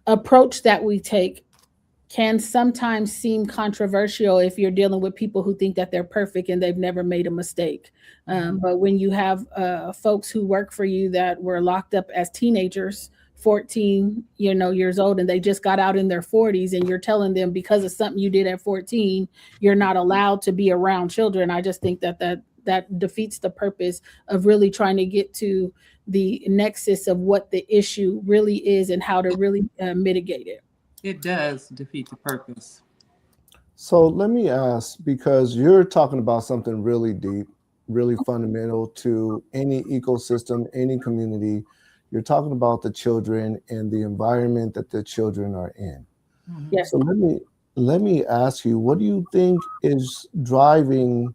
approach that we take can sometimes seem controversial if you're dealing with people who think that they're perfect and they've never made a mistake. But when you have folks who work for you that were locked up as teenagers, 14 years old, and they just got out in their 40s, and you're telling them because of something you did at 14 you're not allowed to be around children, I just think that defeats the purpose of really trying to get to the nexus of what the issue really is and how to really mitigate it. It does defeat the purpose. So let me ask, because you're talking about something really deep, really fundamental to any ecosystem, any community. You're talking about the children and the environment that the children are in. Yes. So let me ask you, what do you think is driving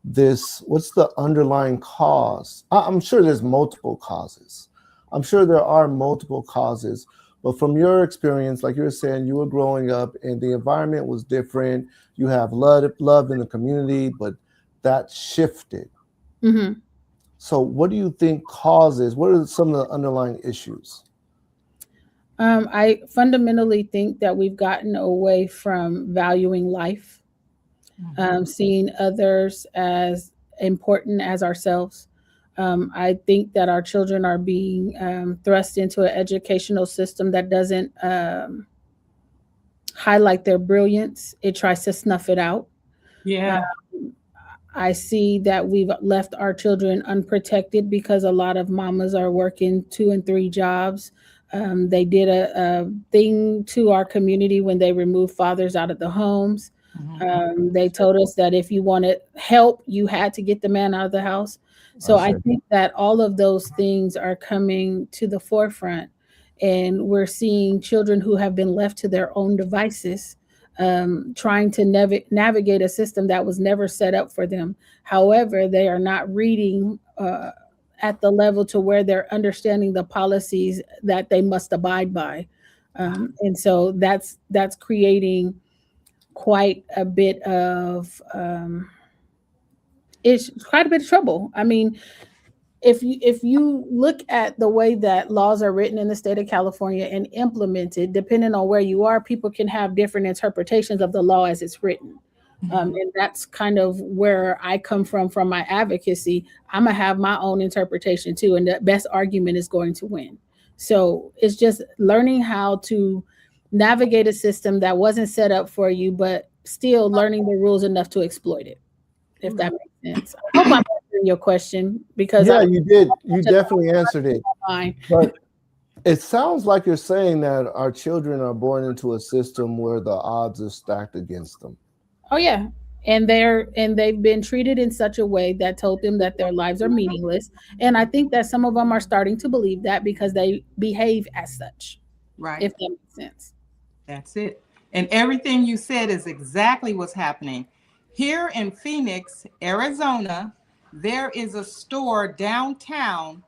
this? What's the underlying cause? I'm sure there's multiple causes. I'm sure there are multiple causes, but from your experience, like you were saying, you were growing up and the environment was different. You have love in the community, but that shifted. Mm-hmm. So what do you think causes? What are some of the underlying issues? I fundamentally think that we've gotten away from valuing life, seeing others as important as ourselves. I think that our children are being thrust into an educational system that doesn't highlight their brilliance. It tries to snuff it out. Yeah. I see that we've left our children unprotected because a lot of mamas are working 2 and 3 jobs. They did a thing to our community when they removed fathers out of the homes. They told us that if you wanted help, you had to get the man out of the house. So I think that all of those things are coming to the forefront, and we're seeing children who have been left to their own devices, trying to navigate a system that was never set up for them. However, they are not reading at the level to where they're understanding the policies that they must abide by, and so that's creating quite a bit of it's quite a bit of trouble. I mean, if you look at the way that laws are written in the state of California and implemented, depending on where you are, people can have different interpretations of the law as it's written. And that's kind of where I come from my advocacy. I'm gonna have my own interpretation too, and the best argument is going to win. So it's just learning how to navigate a system that wasn't set up for you, but still learning the rules enough to exploit it, if that makes sense. I hope I'm answering your question because Yeah, you did. You definitely answered it. fine. But it sounds like you're saying that our children are born into a system where the odds are stacked against them. Oh yeah. And they've been treated in such a way that told them that their lives are meaningless. And I think that some of them are starting to believe that because they behave as such. Right. If that makes sense. That's it. And everything you said is exactly what's happening. Here in Phoenix, Arizona, there is a store downtown.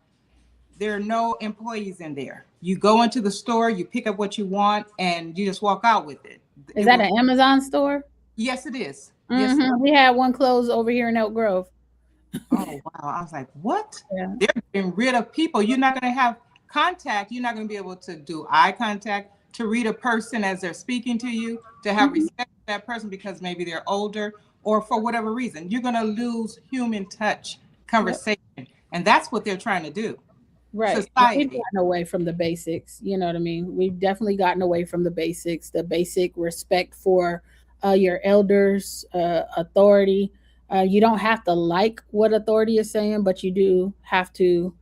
There are no employees in there. You go into the store, you pick up what you want, and you just walk out with it. Is that an Amazon store? Yes, it is. Yes. We had one closed over here in Elk Grove. Oh, wow. I was like, what? Yeah. They're getting rid of people. You're not going to have contact. You're not going to be able to do eye contact, to read a person as they're speaking to you, to have respect for that person because maybe they're older or for whatever reason. You're going to lose human touch, conversation. And that's what they're trying to do. Right. Society. We've gotten away from the basics. You know what I mean? We've definitely gotten away from the basics, the basic respect for your elders, authority. You don't have to like what authority is saying, but you do have to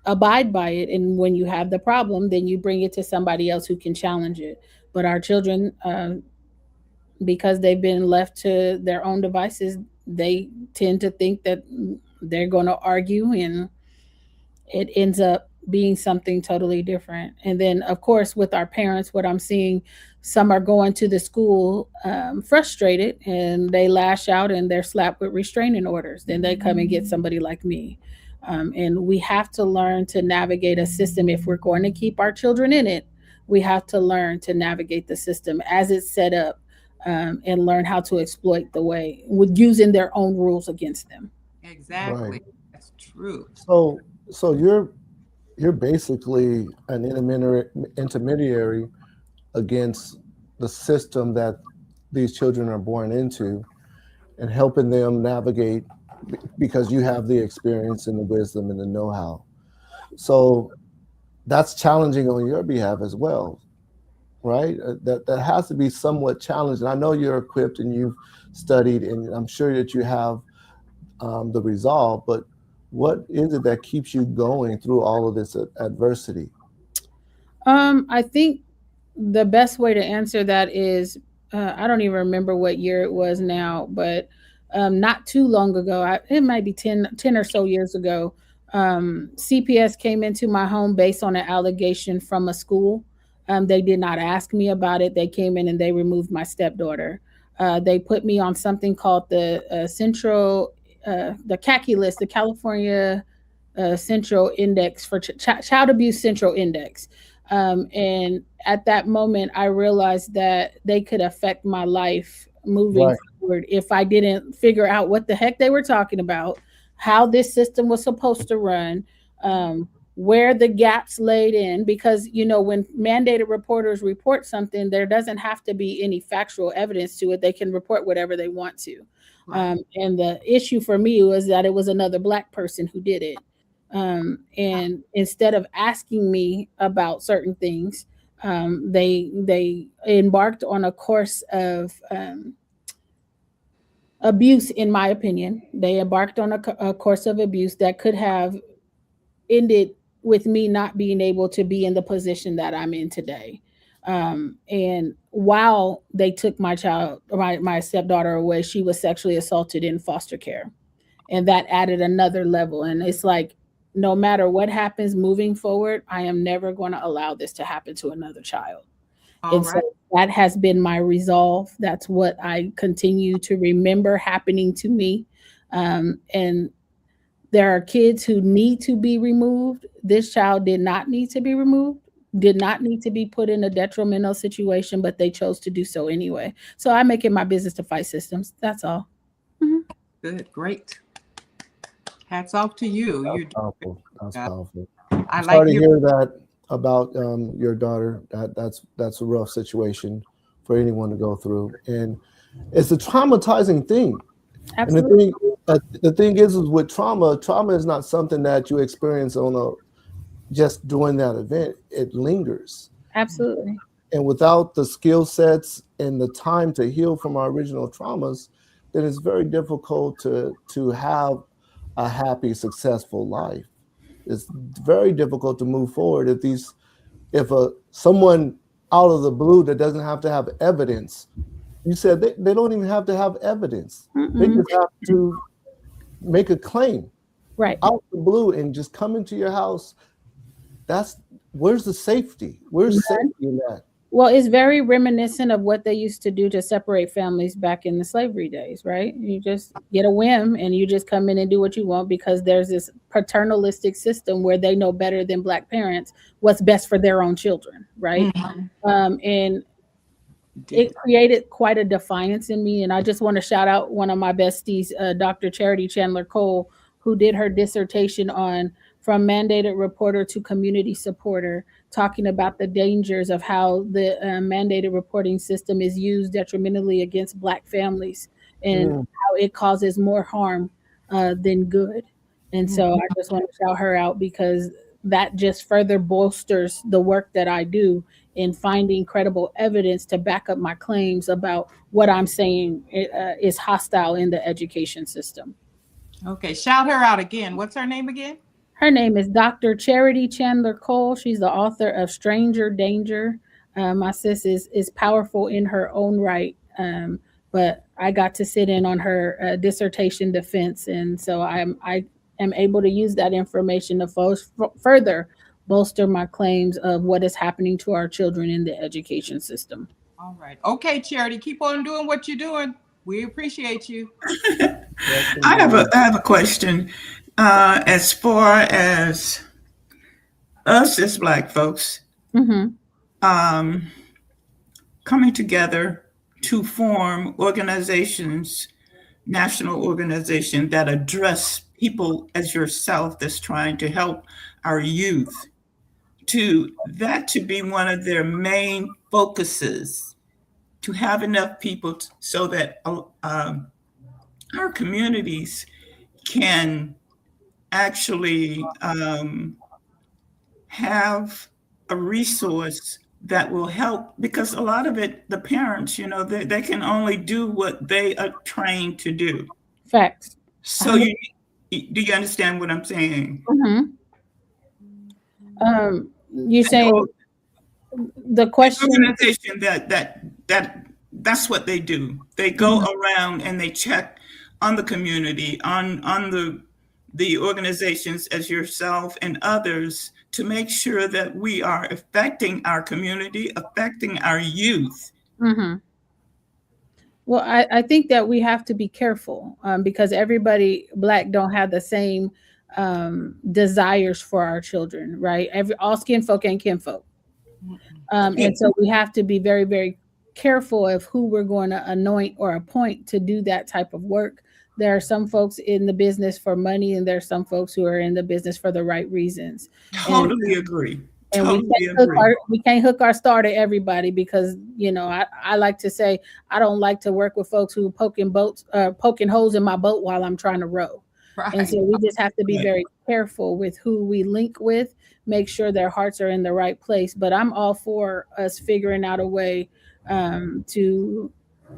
abide by it. And when you have the problem, then you bring it to somebody else who can challenge it. But our children, because they've been left to their own devices, they tend to think that they're going to argue, and it ends up being something totally different. And then, of course, with our parents, what I'm seeing, some are going to the school frustrated and they lash out and they're slapped with restraining orders. Then they come and get somebody like me. And we have to learn to navigate a system. If we're going to keep our children in it, we have to learn to navigate the system as it's set up, and learn how to exploit the way with using their own rules against them. Exactly. Right. That's true. So you're basically an intermediary against the system that these children are born into, and helping them navigate because you have the experience and the wisdom and the know-how. So that's challenging on your behalf as well, right? That has to be somewhat challenging. I know you're equipped and you've studied, and I'm sure that you have the resolve, but what is it that keeps you going through all of this adversity? I think the best way to answer that is I don't even remember what year it was now, but not too long ago, it might be 10 or so years ago, CPS came into my home based on an allegation from a school. They did not ask me about it. They came in and they removed my stepdaughter. They put me on something called the the CACI list, the California Central Index for Child Abuse Central Index. And at that moment, I realized that they could affect my life moving forward if I didn't figure out what the heck they were talking about, how this system was supposed to run. where the gaps laid in, because when mandated reporters report something, there doesn't have to be any factual evidence to it. They can report whatever they want to. Right. And the issue for me was that it was another Black person who did it. And instead of asking me about certain things, they embarked on a course of abuse. In my opinion, they embarked on a course of abuse that could have ended with me not being able to be in the position that I'm in today. And while they took my child, my stepdaughter away, she was sexually assaulted in foster care. And that added another level. And it's like, no matter what happens moving forward, I am never going to allow this to happen to another child. All And right. so that has been my resolve. That's what I continue to remember happening to me. And there are kids who need to be removed. This child did not need to be removed, did not need to be put in a detrimental situation, but they chose to do so anyway. So I make it my business to fight systems. That's all. Good. Great. Hats off to you. That's powerful. That's powerful. I I'm like sorry to your hear that about your daughter. That's a rough situation for anyone to go through, and it's a traumatizing thing. Absolutely. And the thing is with trauma is not something that you experience just during that event. It lingers. Absolutely. And without the skill sets and the time to heal from our original traumas, then it's very difficult to have a happy, successful life. It's very difficult to move forward if someone out of the blue that doesn't have to have evidence. You said they don't even have to have evidence. They just have to make a claim Right. out the blue and just come into your house. Where's the safety? Where's safety in that? Well, it's very reminiscent of what they used to do to separate families back in the slavery days, right? You just get a whim and you just come in and do what you want because there's this paternalistic system where they know better than Black parents what's best for their own children, right? And it created quite a defiance in me. And I just want to shout out one of my besties, Dr. Charity Chandler Cole, who did her dissertation on From Mandated Reporter to Community Supporter, talking about the dangers of how the mandated reporting system is used detrimentally against Black families and how it causes more harm than good. And so I just want to shout her out because that just further bolsters the work that I do in finding credible evidence to back up my claims about what I'm saying is hostile in the education system. Okay, shout her out again. What's her name again? Her name is Dr. Charity Chandler Cole. She's the author of Stranger Danger. My sis is powerful in her own right, but I got to sit in on her dissertation defense, and so I am able to use that information to further bolster my claims of what is happening to our children in the education system. All right. Okay, Charity, keep on doing what you're doing. We appreciate you. I have a question. As far as us as Black folks coming together to form organizations, national organizations that address people as yourself that's trying to help our youth, to be one of their main focuses, to have enough people so that our communities can actually have a resource that will help, because a lot of it, the parents, they can only do what they are trained to do. Facts. So do you understand what I'm saying? You saying the question? Organization that's what they do. They go around and they check on the community, on the organizations as yourself and others, to make sure that we are affecting our community, affecting our youth. Well, I think that we have to be careful because everybody Black don't have the same desires for our children, right? All skin folk ain't kinfolk. And so we have to be very, very careful of who we're going to anoint or appoint to do that type of work, There are some folks in the business for money, and there are some folks who are in the business for the right reasons. Totally agree. And Totally agree. we can't hook our star to everybody, because I like to say I don't like to work with folks who poking holes in my boat while I'm trying to row. And so Right. we just have to be Right. very careful with who we link with, make sure their hearts are in the right place. But I'm all for us figuring out a way to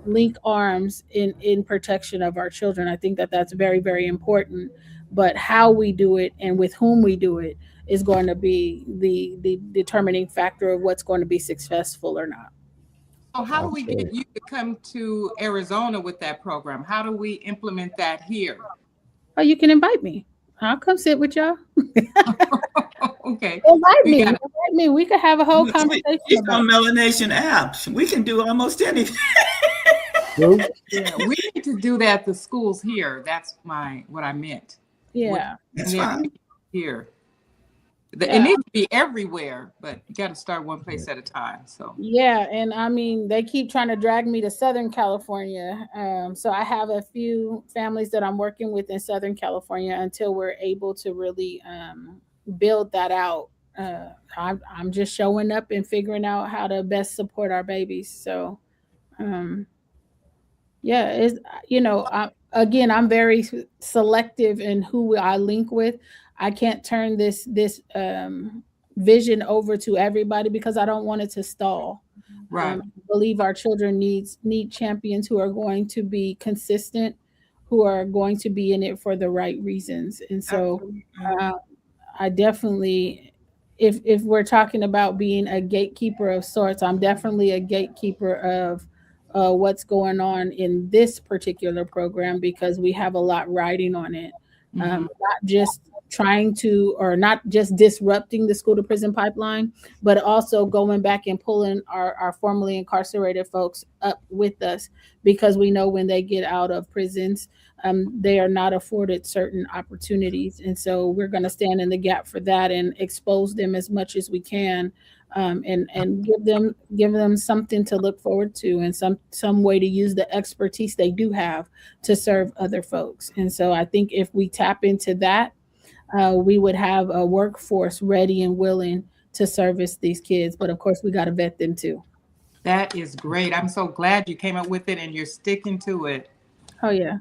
link arms in protection of our children. I think that that's very, very important. But how we do it and with whom we do it is going to be the determining factor of what's going to be successful or not. So how do we get Absolutely. you to come to Arizona with that program? How do we implement that here? Oh, you can invite me. I'll come sit with y'all. Okay. Invite We me. got Invite me. We could have a whole She's conversation about on it. MelaNation Apps. We can do almost anything. True. yeah, we need to do that at the schools here. That's what I meant. Yeah. That's And fine. here. Yeah. It needs to be everywhere, but you got to start one place at a time. So Yeah, and I mean, they keep trying to drag me to Southern California. So I have a few families that I'm working with in Southern California until we're able to really build that out. I'm just showing up and figuring out how to best support our babies. So, um, yeah, again, I'm very selective in who I link with. I can't turn this vision over to everybody because I don't want it to stall. right. I believe our children need champions who are going to be consistent, who are going to be in it for the right reasons. And so Absolutely. uh, I definitely, if we're talking about being a gatekeeper of sorts, I'm definitely a gatekeeper of what's going on in this particular program because we have a lot riding on it. Mhm. Not just trying to, or not just disrupting the school to prison pipeline, but also going back and pulling our formerly incarcerated folks up with us because we know when they get out of prisons, they are not afforded certain opportunities. And so we're going to stand in the gap for that and expose them as much as we can, and give them something to look forward to and some way to use the expertise they do have to serve other folks. And so I think if we tap into that, we would have a workforce ready and willing to service these kids. But of course, we got to vet them too. That is great. I'm so glad you came up with it and you're sticking to it. Oh yeah,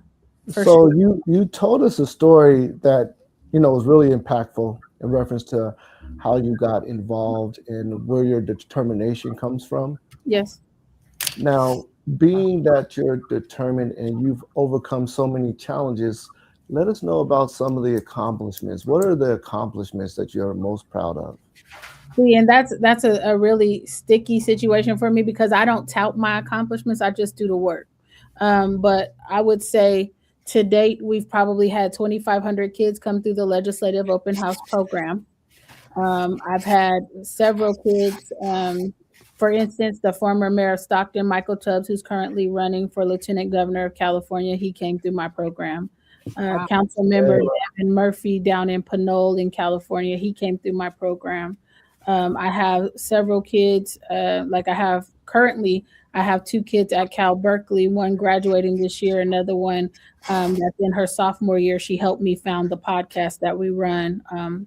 for So sure. you told us a story that was really impactful in reference to how you got involved and where your determination comes from. Yes. Now, being that you're determined and you've overcome so many challenges, let us know about some of the accomplishments. What are the accomplishments that you're most proud of? See, and that's a really sticky situation for me because I don't tout my accomplishments. I just do the work. But I would say to date, we've probably had 2,500 kids come through the legislative open house program. I've had several kids. For instance, the former mayor of Stockton, Michael Tubbs, who's currently running for lieutenant governor of California, he came through my program. Wow. Council member Devin Murphy down in Pinole in California, he came through my program. I have several kids, like I have two kids at Cal Berkeley, one graduating this year, another one that's in her sophomore year. She helped me found the podcast that we run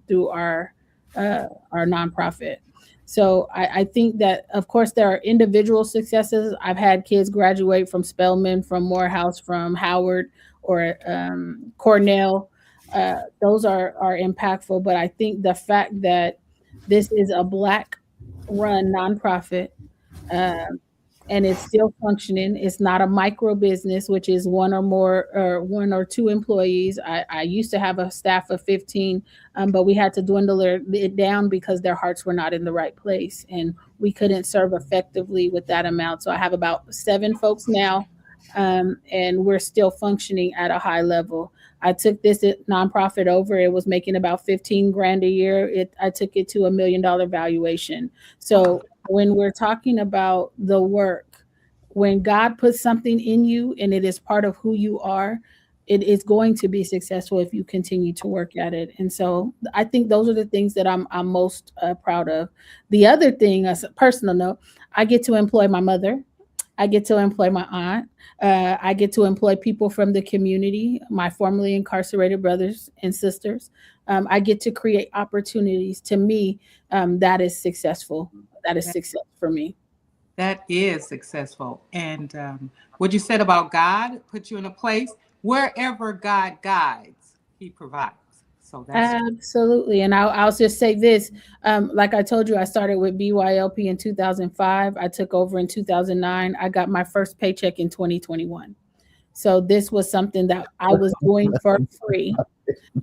through our nonprofit. So I think that, of course, there are individual successes. I've had kids graduate from Spelman, from Morehouse, from Howard, or Cornell. Those are impactful. But I think the fact that this is a Black-run nonprofit, and it's still functioning. It's not a micro business, which is one or two employees. I used to have a staff of 15, but we had to dwindle it down because their hearts were not in the right place, and we couldn't serve effectively with that amount. So I have about 7 folks now, and we're still functioning at a high level. I took this nonprofit over. It was making about 15 grand a year. I took it to $1 million valuation. So when we're talking about the work, when God puts something in you and it is part of who you are, it is going to be successful if you continue to work at it. And so I think those are the things that I'm most proud of. The other thing, as a personal note, I get to employ my mother. I get to employ my aunt. I get to employ people from the community, my formerly incarcerated brothers and sisters. I get to create opportunities. To me, that is successful. That is That, success for me. that is successful. And what you said about God put you in a place wherever God guides, He provides. So that's Absolutely. And I'll just say this. Like I told you, I started with BYLP in 2005. I took over in 2009. I got my first paycheck in 2021. So this was something that I was doing for free.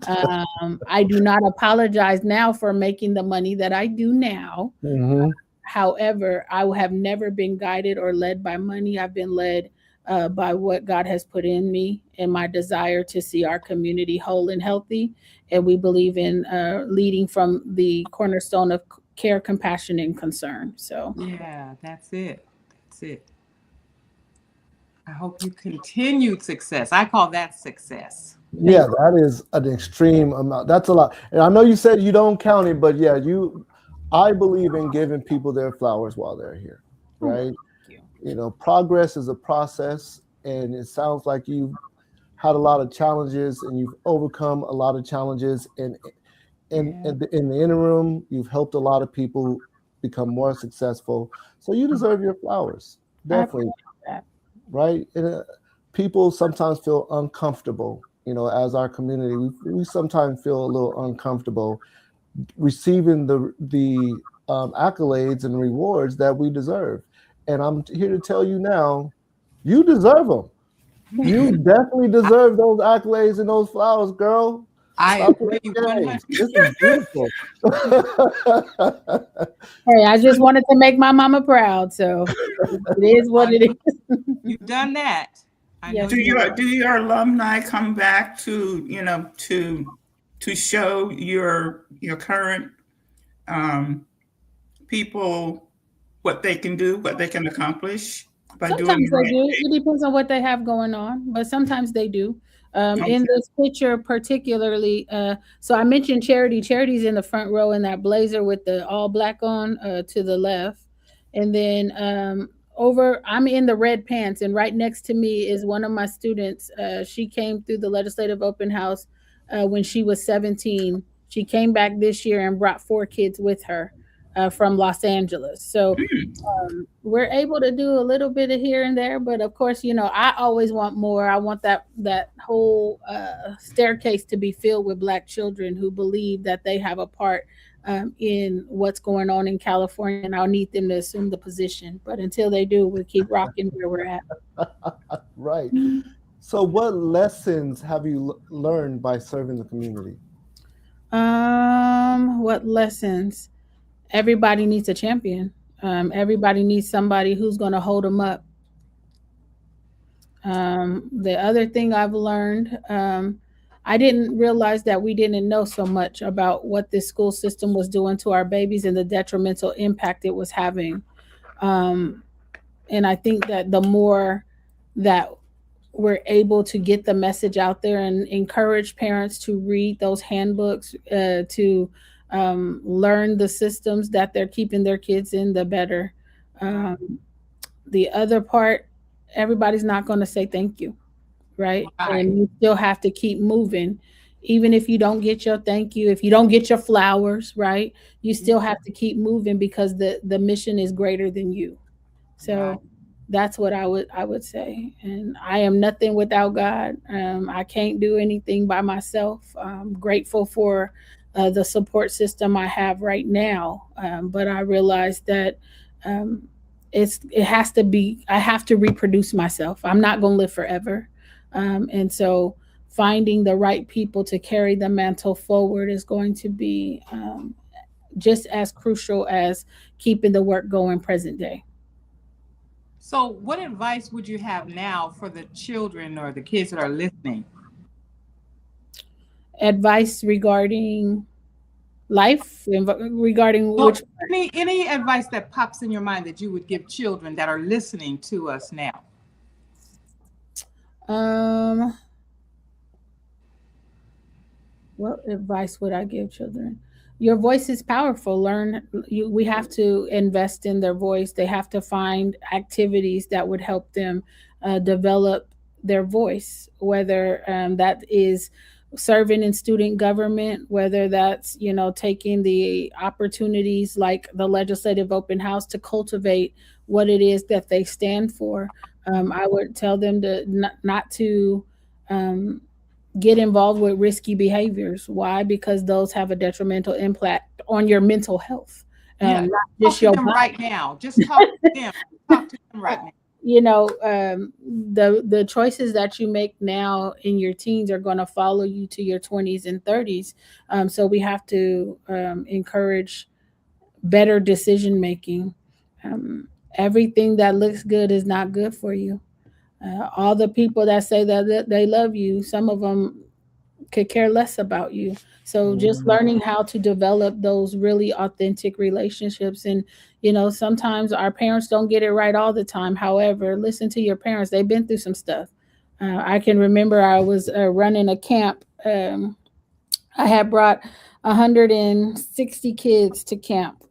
I do not apologize now for making the money that I do now. Mhm. However, I have never been guided or led by money. I've been led by what God has put in me and my desire to see our community whole and healthy. And we believe in leading from the cornerstone of care, compassion, and concern. So, yeah, that's it. That's it. I hope you continued success. I call that success. Yeah, that is an extreme amount. That's a lot. And I know you said you don't count it, but yeah, I believe in giving people their flowers while they're here, right? you. Progress is a process, and it sounds like you've had a lot of challenges and you've overcome a lot of challenges. And in the interim, you've helped a lot of people become more successful. So you deserve your flowers, I definitely, appreciate that. right? And people sometimes feel uncomfortable. As our community, we sometimes feel a little uncomfortable receiving the accolades and rewards that we deserve. And I'm here to tell you now, you deserve them. You definitely deserve those accolades and those flowers, girl. I Stop agree the game. 100%. This is beautiful. Hey, I just wanted to make my mama proud. So it is what it is. You've done that. I know Yes. Do your alumni come back to show your current people what they can do, what they can accomplish by doing Sometimes the they right do. thing? It depends on what they have going on, but sometimes they do. Okay. In this picture, particularly, so I mentioned Charity. Charity's in the front row in that blazer with the all black on to the left. And then I'm in the red pants, and right next to me is one of my students. She came through the legislative open house when she was 17. She came back this year and brought 4 kids with her from Los Angeles. So we're able to do a little bit of here and there, but of course, I always want more. I want that whole staircase to be filled with Black children who believe that they have a part in what's going on in California, and I'll need them to assume the position. But until they do, we'll keep rocking where we're at. Right. So what lessons have you learned by serving the community? What lessons? Everybody needs a champion. Everybody needs somebody who's going to hold them up. The other thing I've learned, I didn't realize that we didn't know so much about what this school system was doing to our babies and the detrimental impact it was having. And I think that the more that we're able to get the message out there and encourage parents to read those handbooks, to learn the systems that they're keeping their kids in, the better. The other part, everybody's not going to say thank you, right? Right. And you still have to keep moving. Even if you don't get your thank you, if you don't get your flowers, right? You still have to keep moving because the mission is greater than you. So Right. that's what I would say. And I am nothing without God. I can't do anything by myself. I'm grateful for the support system I have right now. But I realize that it has to be. I have to reproduce myself. I'm not going to live forever, and so finding the right people to carry the mantle forward is going to be just as crucial as keeping the work going present day. So, what advice would you have now for the children or the kids that are listening? Advice regarding life, regarding Well, which any advice that pops in your mind that you would give children that are listening to us now? What advice would I give children? your voice is powerful. We have to invest in their voice. They have to find activities that would help them develop their voice, whether that is serving in student government, whether that's, taking the opportunities like the legislative open house to cultivate what it is that they stand for. I would tell them to not to um, get involved with risky behaviors. Why? Because those have a detrimental impact on your mental health, Yeah. not Talk just to your them body. right now. Just talk to them. Talk to them right now. The choices that you make now in your teens are going to follow you to your 20s and 30s. So we have to encourage better decision making. Everything that looks good is not good for you. All the people that say that they love you, some of them could care less about you. So just learning how to develop those really authentic relationships. And, sometimes our parents don't get it right all the time. However, listen to your parents. They've been through some stuff. I can remember I was running a camp. I had brought 160 kids to camp,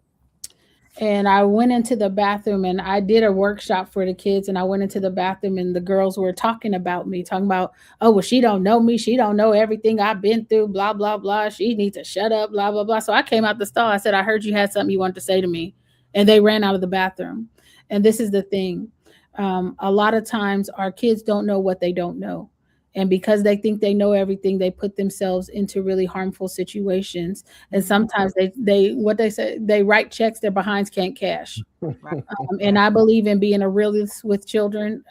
and I went into the bathroom and I did a workshop for the kids, and I went into the bathroom and the girls were talking about me, talking about, oh, well, she don't know me. She don't know everything I've been through, blah, blah, blah. She needs to shut up, blah, blah, blah. So I came out the stall. I said, I heard you had something you wanted to say to me. And they ran out of the bathroom. And this is the thing. A lot of times our kids don't know what they don't know. And because they think they know everything, they put themselves into really harmful situations. And sometimes they what they say, they write checks their behinds can't cash. Right. And I believe in being a realist with children.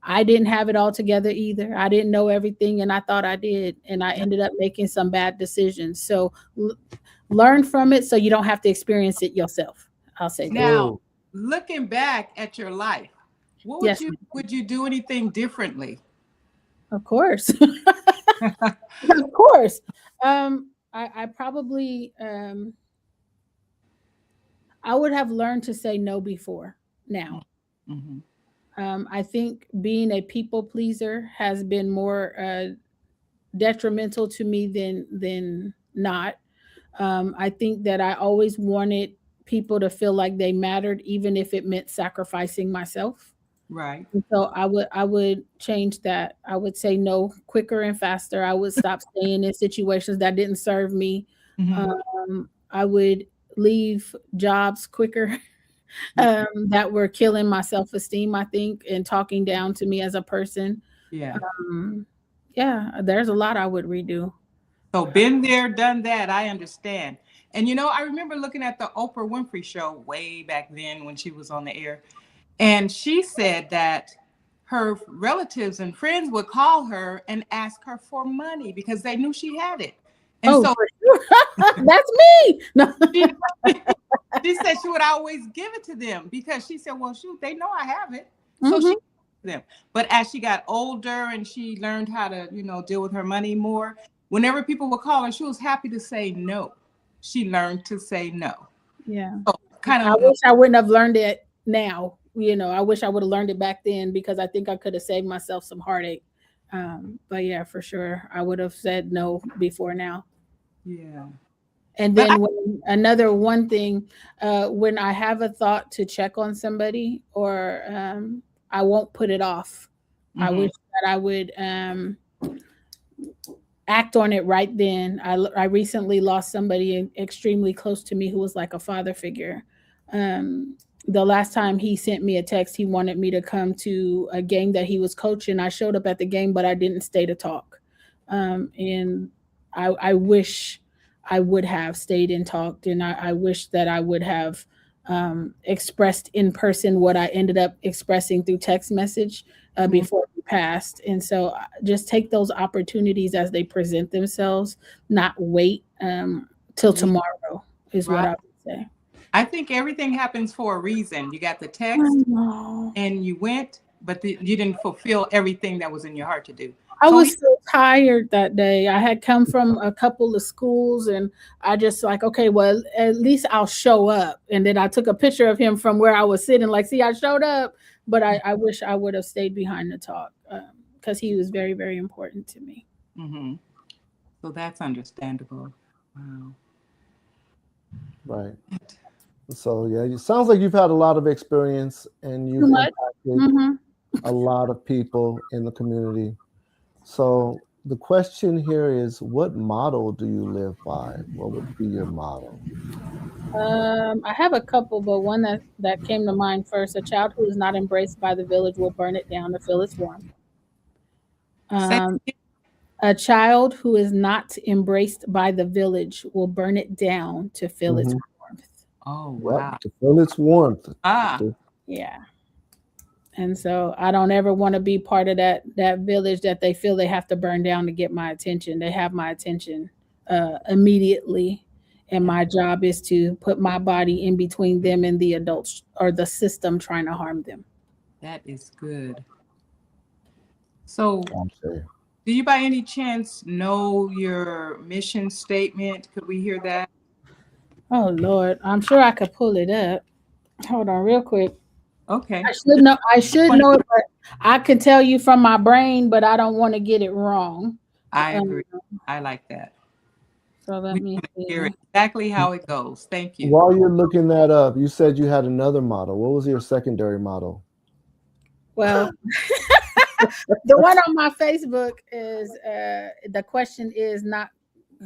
I didn't have it all together either. I didn't know everything, and I thought I did, and I ended up making some bad decisions. So learn from it so you don't have to experience it yourself. I'll say that. Now, looking back at your life, what Yes, would you do anything differently? of course. Of course. I probably I would have learned to say no before now. I think being a people pleaser has been more detrimental to me than not. I think that I always wanted people to feel like they mattered, even if it meant sacrificing myself. Right. And so I would change that. I would say no quicker and faster. I would stop staying in situations that didn't serve me. I would leave jobs quicker that were killing my self-esteem, I think, and talking down to me as a person. Yeah. Yeah, there's a lot I would redo. So been there, done that. I understand. And I remember looking at the Oprah Winfrey show way back then when she was on the air. And she said that her relatives and friends would call her and ask her for money because they knew she had it. And so for sure. That's me. No. she said she would always give it to them because she said, well, shoot, they know I have it. So she them. But as she got older and she learned how to, deal with her money more, whenever people would call her, she was happy to say no. She learned to say no. Yeah. So I wish I wouldn't have learned it now. I wish I would have learned it back then because I think I could have saved myself some heartache. But yeah, for sure, I would have said no before now. Yeah. And then another one thing, when I have a thought to check on somebody, or I won't put it off. I wish that I would act on it right then. I recently lost somebody extremely close to me who was like a father figure. The last time he sent me a text, he wanted me to come to a game that he was coaching. I showed up at the game, but I didn't stay to talk. And I wish I would have stayed and talked. And I wish that I would have expressed in person what I ended up expressing through text message before he passed. And so just take those opportunities as they present themselves, not wait till tomorrow is what I would say. I think everything happens for a reason. You got the text and you went, but you didn't fulfill everything that was in your heart to do. I was so tired that day. I had come from a couple of schools and I just like, okay, well, at least I'll show up. And then I took a picture of him from where I was sitting, like, see, I showed up. But I wish I would have stayed behind the talk because he was very, very important to me. So that's understandable. Wow. Right. So yeah, it sounds like you've had a lot of experience and Too you've much. impacted Hmm. a lot of people in the community. So the question here is, what model do you live by? What would be your model? I have a couple, but one that came to mind first: a child who is not embraced by the village will burn it down to feel its warmth. Say, Um, a child who is not embraced by the village will burn it down to feel its Hmm. warmth. oh, Yep, wow. to feel its warmth. Ah, Yeah. And so I don't ever want to be part of that village that they feel they have to burn down to get my attention. They have my attention immediately, and my job is to put my body in between them and the adults or the system trying to harm them. that is good. So, Okay. do you by any chance know your mission statement? Could we hear that? Oh Lord, I'm sure I could pull it up. Hold on, real quick. Okay. I should know. I should know it, but I can tell you from my brain, but I don't want to get it wrong. I Um, agree. I like that. so let We me want to hear see. exactly how it goes. Thank you. While you're looking that up, you said you had another model. What was your secondary model? Well, the one on my Facebook is the question is not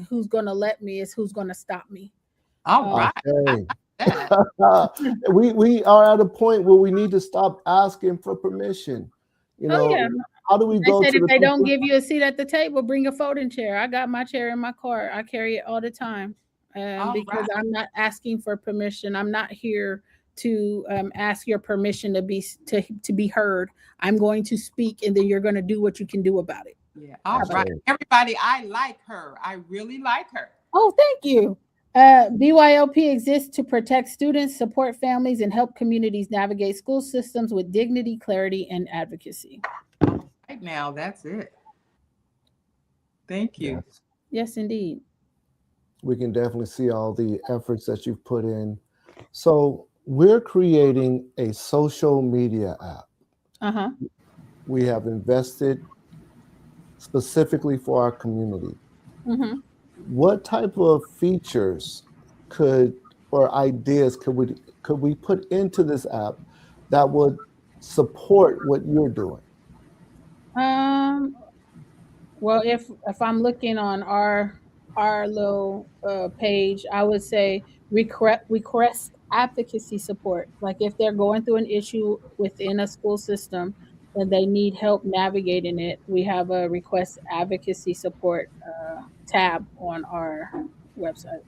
who's going to let me, is who's going to stop me. All right. Okay. That. we are at a point where we need to stop asking for permission. You Oh know, yeah, how do we they go said to if the they don't people? give you a seat at the table, bring a folding chair. I got my chair in my car. I carry it all the time, All because right. I'm not asking for permission. I'm not here to ask your permission to be heard. I'm going to speak, and then you're going to do what you can do about it. Yeah. How All about right. Okay. Everybody, I like her. I really like her. Oh, thank you. BYLP exists to protect students, support families, and help communities navigate school systems with dignity, clarity, and advocacy. Right now, that's it. Thank you. Yes, Yes, indeed. we can definitely see all the efforts that you've put in. So we're creating a social media app. Uh-huh. We have invested specifically for our community. Mm-hmm. What type of features could or ideas could we put into this app that would support what you're doing? Um, well, if I'm looking on our little page, I would say request advocacy support. Like if they're going through an issue within a school system and they need help navigating it, we have a request advocacy support tab on our website.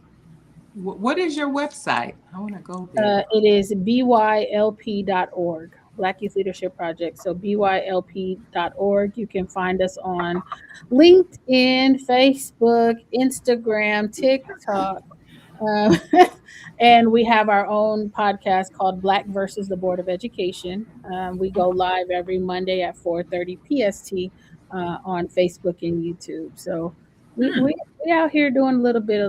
What is your website? I want to go there. It is bylp.org, Black Youth Leadership Project. So bylp.org. You can find us on LinkedIn, Facebook, Instagram, TikTok. Um, and we have our own podcast called Black versus the Board of Education. We go live every Monday at 4:30 PST on Facebook and YouTube. So we out here doing a little bit,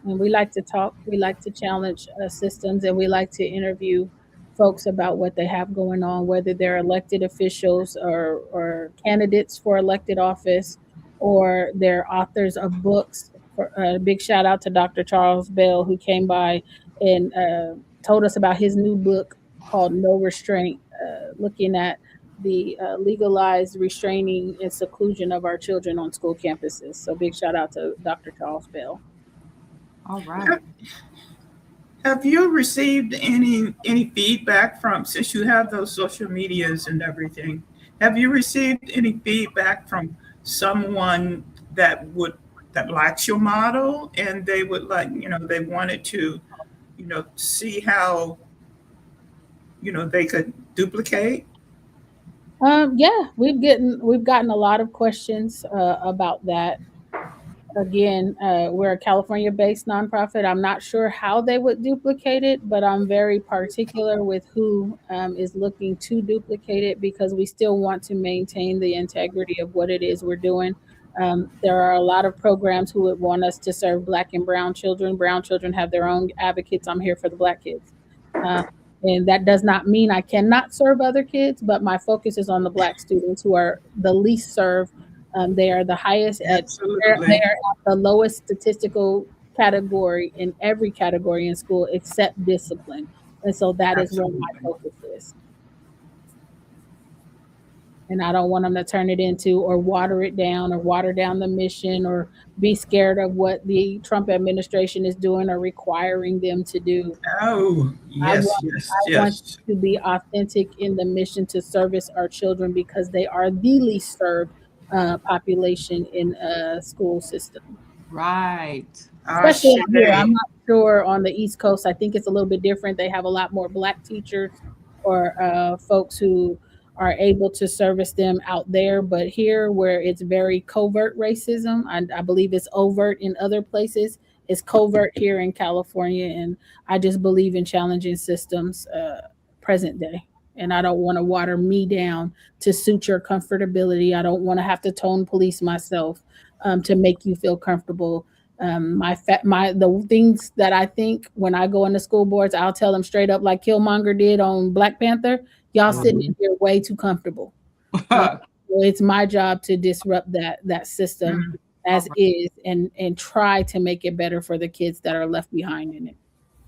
and we like to talk. We like to challenge systems, and we like to interview folks about what they have going on, whether they're elected officials or candidates for elected office, or they're authors of books. A big shout out to Dr. Charles Bell, who came by and told us about his new book called No Restraint, looking at the legalized restraining and seclusion of our children on school campuses. So big shout out to Dr. Charles Bell. All right. Have you received any feedback from, since you have those social medias and everything? Have you received any feedback from someone that likes your model and they would like, they wanted to, see how, they could duplicate? Yeah, we've gotten a lot of questions about that. Again, we're a California-based nonprofit. I'm not sure how they would duplicate it, but I'm very particular with who is looking to duplicate it because we still want to maintain the integrity of what it is we're doing. There are a lot of programs who would want us to serve Black and brown children. Brown children have their own advocates. I'm here for the Black kids. And that does not mean I cannot serve other kids, but my focus is on the Black students who are the least served. They are the highest they Absolutely. are at the lowest statistical category, in every category in school except discipline. And so that is where my Absolutely. focus is. And I don't want them to turn it into or water it down or water down the mission or be scared of what the Trump administration is doing or requiring them to do. Oh, I yes, want yes, I want yes. to be authentic in the mission to service our children because they are the least served population in a school system. Right. Especially Ashe. out here. I'm not sure on the East Coast. I think it's a little bit different. They have a lot more Black teachers or folks who are able to service them out there. But here, where it's very covert racism, I believe it's overt in other places. It's covert here in California. And I just believe in challenging systems present day. And I don't want to water me down to suit your comfortability. I don't want to have to tone police myself to make you feel comfortable. The things that I think when I go into school boards, I'll tell them straight up, like Killmonger did on Black Panther. Y'all sitting in here way too comfortable. And so it's my job to disrupt that system as is and try to make it better for the kids that are left behind in it.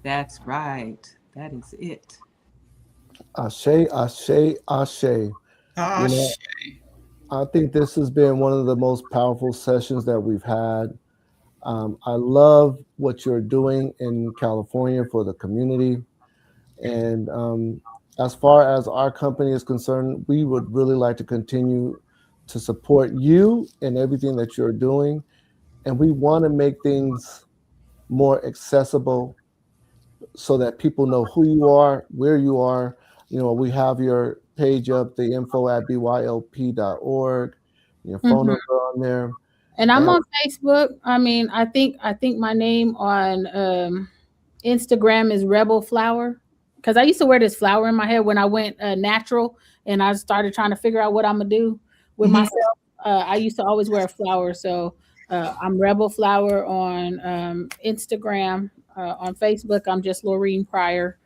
That's right. That is it. Ashe, ashe, ashe. You know, Ashe. I think this has been one of the most powerful sessions that we've had. I love what you're doing in California for the community. And as far as our company is concerned, we would really like to continue to support you in everything that you're doing. And we want to make things more accessible so that people know who you are, where you are. You know, we have your page up, the info at bylp.org, your phone number on there. And I'm on Facebook. I mean, I think my name on Instagram is Rebel Flower because I used to wear this flower in my head when I went natural and I started trying to figure out what I'm gonna do with myself. I used to always wear a flower, so I'm Rebel Flower on Instagram. On Facebook, I'm just Lorreen Pryor.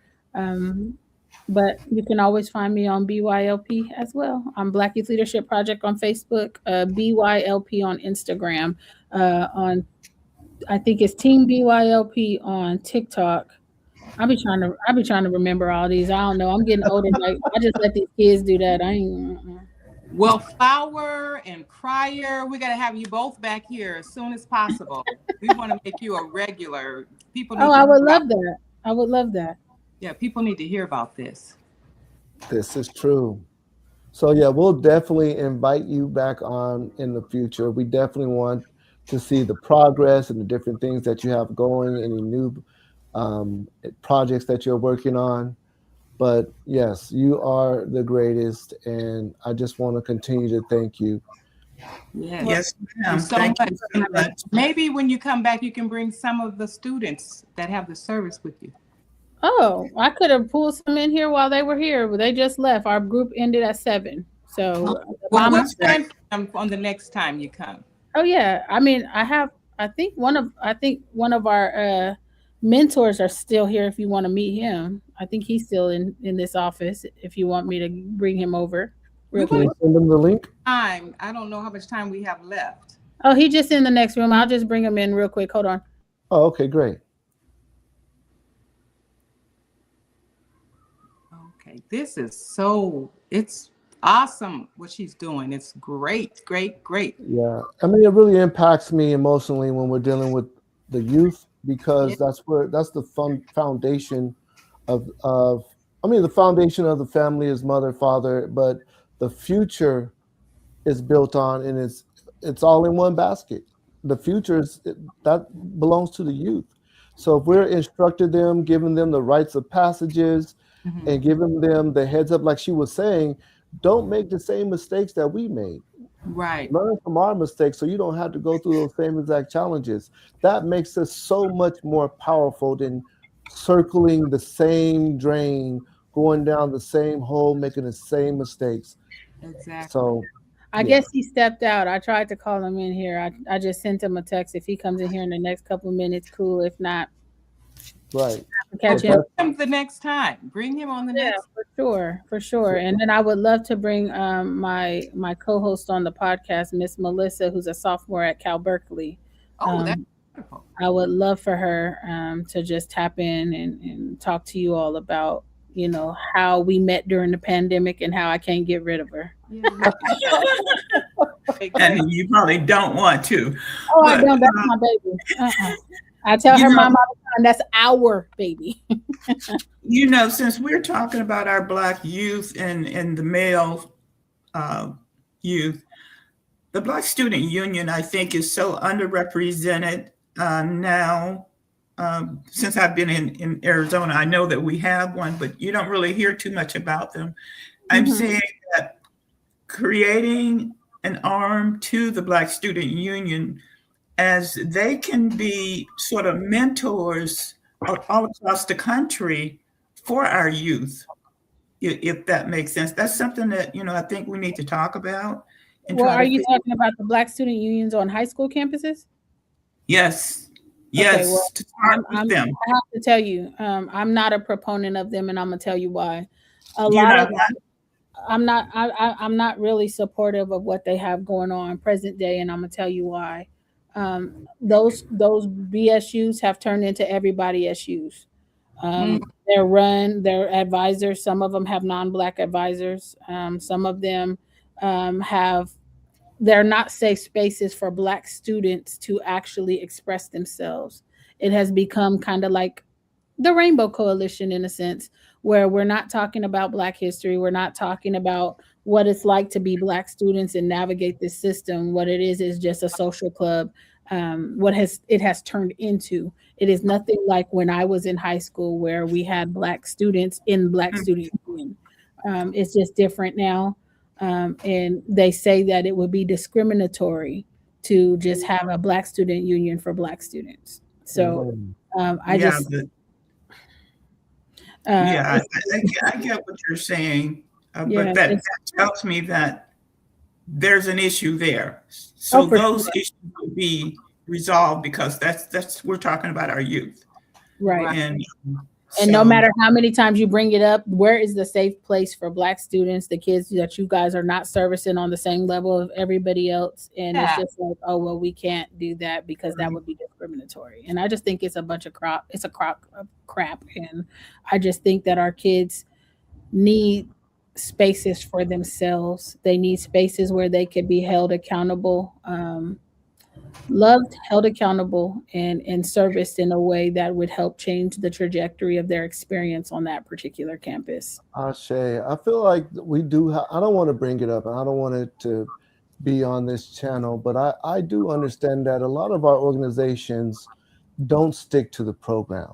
But you can always find me on BYLP as well. I'm Black Youth Leadership Project on Facebook, BYLP on Instagram, on I think it's Team BYLP on TikTok. I be trying to remember all these. I don't know. I'm getting older. Like I just let these kids do that. I ain't. Well, Flower and Pryor, we got to have you both back here as soon as possible. We want to make you a regular. People need I would love that. I would love that. Yeah, people need to hear about this. This is true. So yeah, we'll definitely invite you back on in the future. We definitely want to see the progress and the different things that you have going, any new projects that you're working on. But yes, you are the greatest, and I just want to continue to thank you. Yes, ma'am. So Thank much. you so much. Maybe when you come back, you can bring some of the students that have the service with you. Oh, I could have pulled some in here while they were here, but they just left. Our group ended at 7. So Well, we'll stand for them on the next time you come. Oh yeah. I mean, I think one of our mentors are still here if you want to meet him. I think he's still in this office if you want me to bring him over. Can you send them the link? I don't know how much time we have left. Oh, he's just in the next room. I'll just bring him in real quick. Hold on. Oh, okay, great. Okay, this is it's awesome what she's doing. It's great. Yeah, I mean, it really impacts me emotionally when we're dealing with the youth because that's the foundation of the foundation of the family is mother, father, but the future is built on, and it's all in one basket. The future that belongs to the youth. So if we're instructing them, giving them the rites of passages, and giving them the heads up, like she was saying, don't make the same mistakes that we made. Right. Learn from our mistakes so you don't have to go through those same exact challenges. That makes us so much more powerful than circling the same drain, going down the same hole, making the same mistakes. Exactly. So I guess he stepped out. I tried to call him in here. I just sent him a text. If he comes in here in the next couple of minutes, cool. If not, right. Catch bring him. him the next time. Bring him on the next. For sure. And then I would love to bring my co-host on the podcast, Miss Melissa, who's a sophomore at Cal Berkeley. I would love for her to just tap in and talk to you all about, how we met during the pandemic and how I can't get rid of her. Yeah. And you probably don't want to. Oh, I But, don't. That's my baby. I tell her mom all the time, that's our baby. Since we're talking about our Black youth and the male youth, the Black Student Union, I think, is so underrepresented now. Since I've been in Arizona, I know that we have one, but you don't really hear too much about them. I'm seeing that creating an arm to the Black Student Union, as they can be sort of mentors all across the country for our youth, if that makes sense. That's something that, I think we need to talk about. And Well, try are to you figure. talking about the Black student unions on high school campuses? Yes. Okay, well, To start with them. I have to tell you, I'm not a proponent of them, and I'm gonna tell you why. A You're lot not of one? I'm not really supportive of what they have going on present day, and I'm gonna tell you why. Those BSUs have turned into everybody SUs. Their advisors, some of them have non-Black advisors. Some of them have they're not safe spaces for Black students to actually express themselves. It has become kind of like the Rainbow Coalition in a sense, where we're not talking about Black history. We're not talking about what it's like to be Black students and navigate this system. What it is just a social club. It has turned into. It is nothing like when I was in high school where we had Black students in Black student union. It's just different now. And they say that it would be discriminatory to just have a Black student union for Black students. So I Yeah, just I get what you're saying, Yeah, but that tells me that there's an issue there. Oh, So for those sure. issues will be resolved, because that's we're talking about our youth. Right. And And no so, matter how many times you bring it up, where is the safe place for Black students, the kids that you guys are not servicing on the same level of everybody else? And it's Yeah. just like, oh, well, we can't do that because that would be discriminatory. And I just think it's a bunch of crap. It's a crock of crap. And I just think that our kids need spaces for themselves. They need spaces where they could be held accountable, loved, held accountable, and serviced in a way that would help change the trajectory of their experience on that particular campus. Ashe, I feel like we do. I don't want to bring it up, and I don't want it to be on this channel, but I do understand that a lot of our organizations don't stick to the program.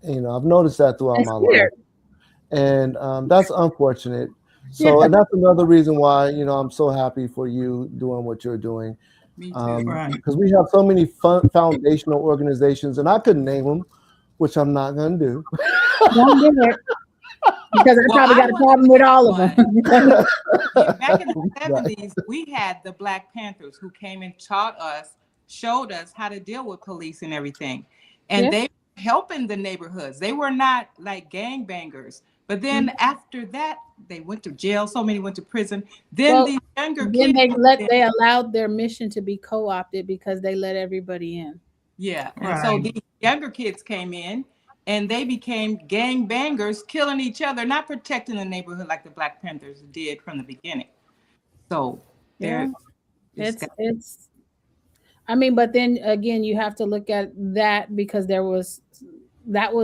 I've noticed that throughout That's my weird. life, and that's unfortunate. So, and that's another reason why I'm so happy for you doing what you're doing. Me too. Right. Because we have so many foundational organizations, and I couldn't name them, which I'm not going to do. Don't do it. Because I probably got a problem with all of them. Back in the 70s, we had the Black Panthers who came and showed us how to deal with police and everything. And they were helping the neighborhoods. They were not like gangbangers. But then after that, they went to jail. So many went to prison. Then these younger kids. They allowed their mission to be co-opted because they let everybody in. Yeah. And so these younger kids came in and they became gangbangers, killing each other, not protecting the neighborhood like the Black Panthers did from the beginning. So but then again, you have to look at that because that was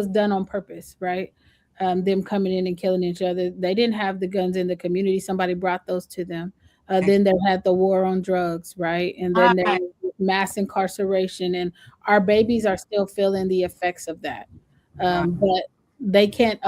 done on purpose, right? Them coming in and killing each other. They didn't have the guns in the community. Somebody brought those to them. Then they had the war on drugs, right? And then there was mass incarceration, and our babies are still feeling the effects of that. But they can't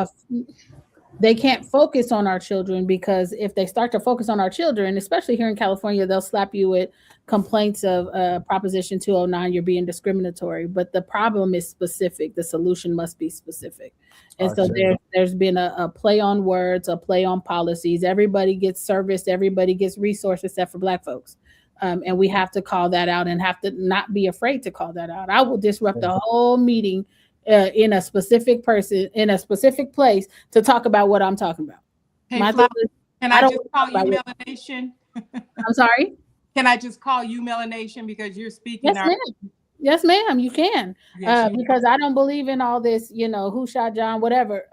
focus on our children, because if they start to focus on our children, especially here in California, they'll slap you with complaints of Proposition 209, you're being discriminatory. But the problem is specific. The solution must be specific. And so there's been a play on words, a play on policies. Everybody gets service, everybody gets resources except for Black folks. And we have to call that out and have to not be afraid to call that out. I will disrupt the whole meeting in a specific person, in a specific place to talk about what I'm talking about. Hey, can I just call you MelaNation? I'm sorry? Can I just call you MelaNation because you're speaking? Yes, ma'am. Yes, ma'am, you can. Yes, Because I don't believe in all this, who shot John, whatever.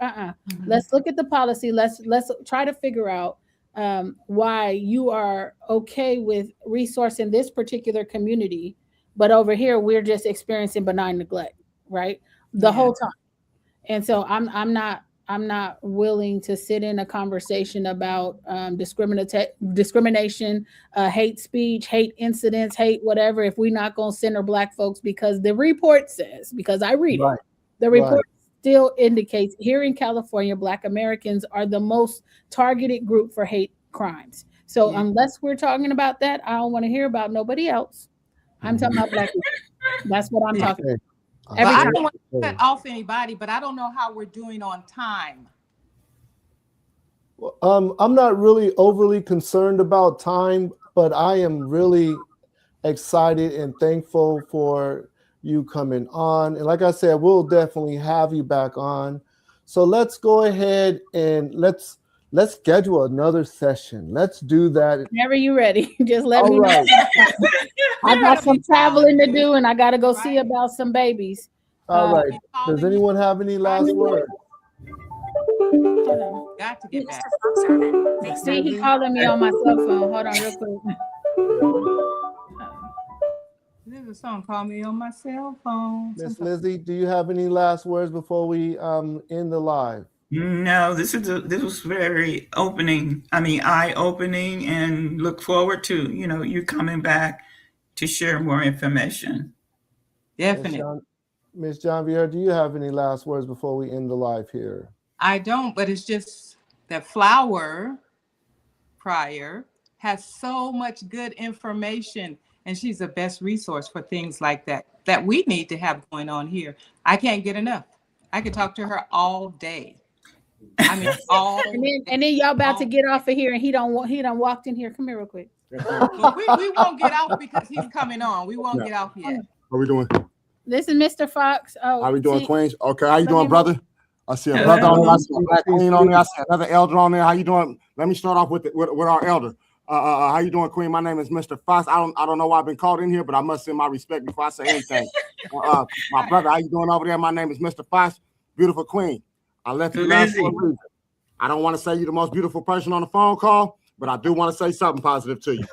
Let's look at the policy. Let's try to figure out why you are okay with resourcing this particular community, but over here we're just experiencing benign neglect, right? The Yeah. whole time. And so I'm not willing to sit in a conversation about discrimination, hate speech, hate incidents, hate whatever, if we're not going to center Black folks, because the report says, because I read Right. it, the report still indicates here in California, Black Americans are the most targeted group for hate crimes. So Yeah. unless we're talking about that, I don't want to hear about nobody else. I'm talking about Black people. That's what I'm talking about. Okay. Every Well, I time. don't want to cut off anybody, but I don't know how we're doing on time. I'm not really overly concerned about time, but I am really excited and thankful for you coming on. And like I said, we'll definitely have you back on. So let's go ahead and let's schedule another session. Let's do that. Whenever you're ready, just let All me know. right. I got some traveling to do, and I got to go see Right. about some babies. All right. Does anyone have any last words? Got to get back. See, he calling me on my cell phone. Hold on, real quick. There's a song, Call Me on My Cell Phone. Miss Lizzie, do you have any last words before we end the live? No, this was very eye-opening, and look forward to you coming back to share more information. Definitely. Miss John Vieira, do you have any last words before we end the live here? I don't, but it's just that Flower Pryor has so much good information, and she's the best resource for things like that we need to have going on here. I can't get enough. I could talk to her all day. I mean, all and then y'all about to get off of here, and he done walked in here. Come here real quick. But we won't get off because he's coming on. We won't get off yet. How we doing? This is Mr. Fox. Oh, How we doing, see, Queens? Okay, how you let doing, me brother? I see a brother on there. I see a Black Queen on there. I see another elder on there. How you doing? Let me start off with our elder. How you doing, Queen? My name is Mr. Fox. I don't know why I've been called in here, but I must send my respect before I say anything. My brother, how you doing over there? My name is Mr. Fox. Beautiful Queen. I left you last for a reason. I don't want to say you're the most beautiful person on the phone call, but I do want to say something positive to you.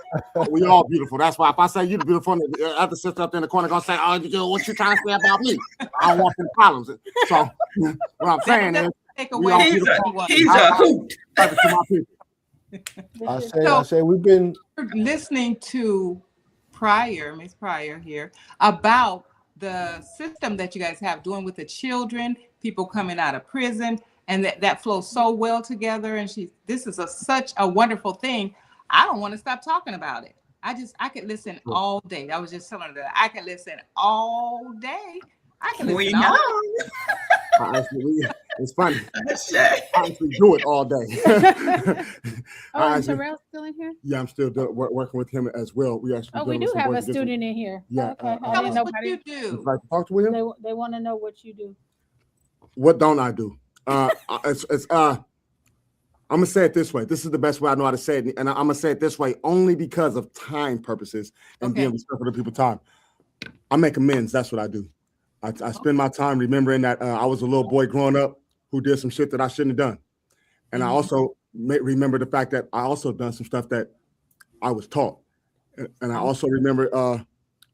We all beautiful. That's why if I say you're the beautiful, the other sister up there in the corner gonna say, "Oh, what you trying to say about me?" I don't want them problems. So what I'm saying is, we all beautiful. He's a hoot. I say we've been listening to Miss Pryor here, about the system that you guys have doing with the children, people coming out of prison, and that flows so well together. And this is such a wonderful thing. I don't want to stop talking about it. I could listen all day. I was just telling her that I could listen all day. I can listen all day. It's funny. I actually do it all day. and Terrell's still in here? Yeah, I'm still working with him as well. We do have a student in here. Yeah. Okay. Tell us what you do. Like to talk to him? They want to know what you do. What don't I do? I'm gonna say it this way. This is the best way I know how to say it, and I'm gonna say it this way only because of time purposes and being respectful of people's time. I make amends. That's what I do. I spend my time remembering that I was a little boy growing up who did some shit that I shouldn't have done, and I also remember the fact that I also done some stuff that I was taught, and I also remember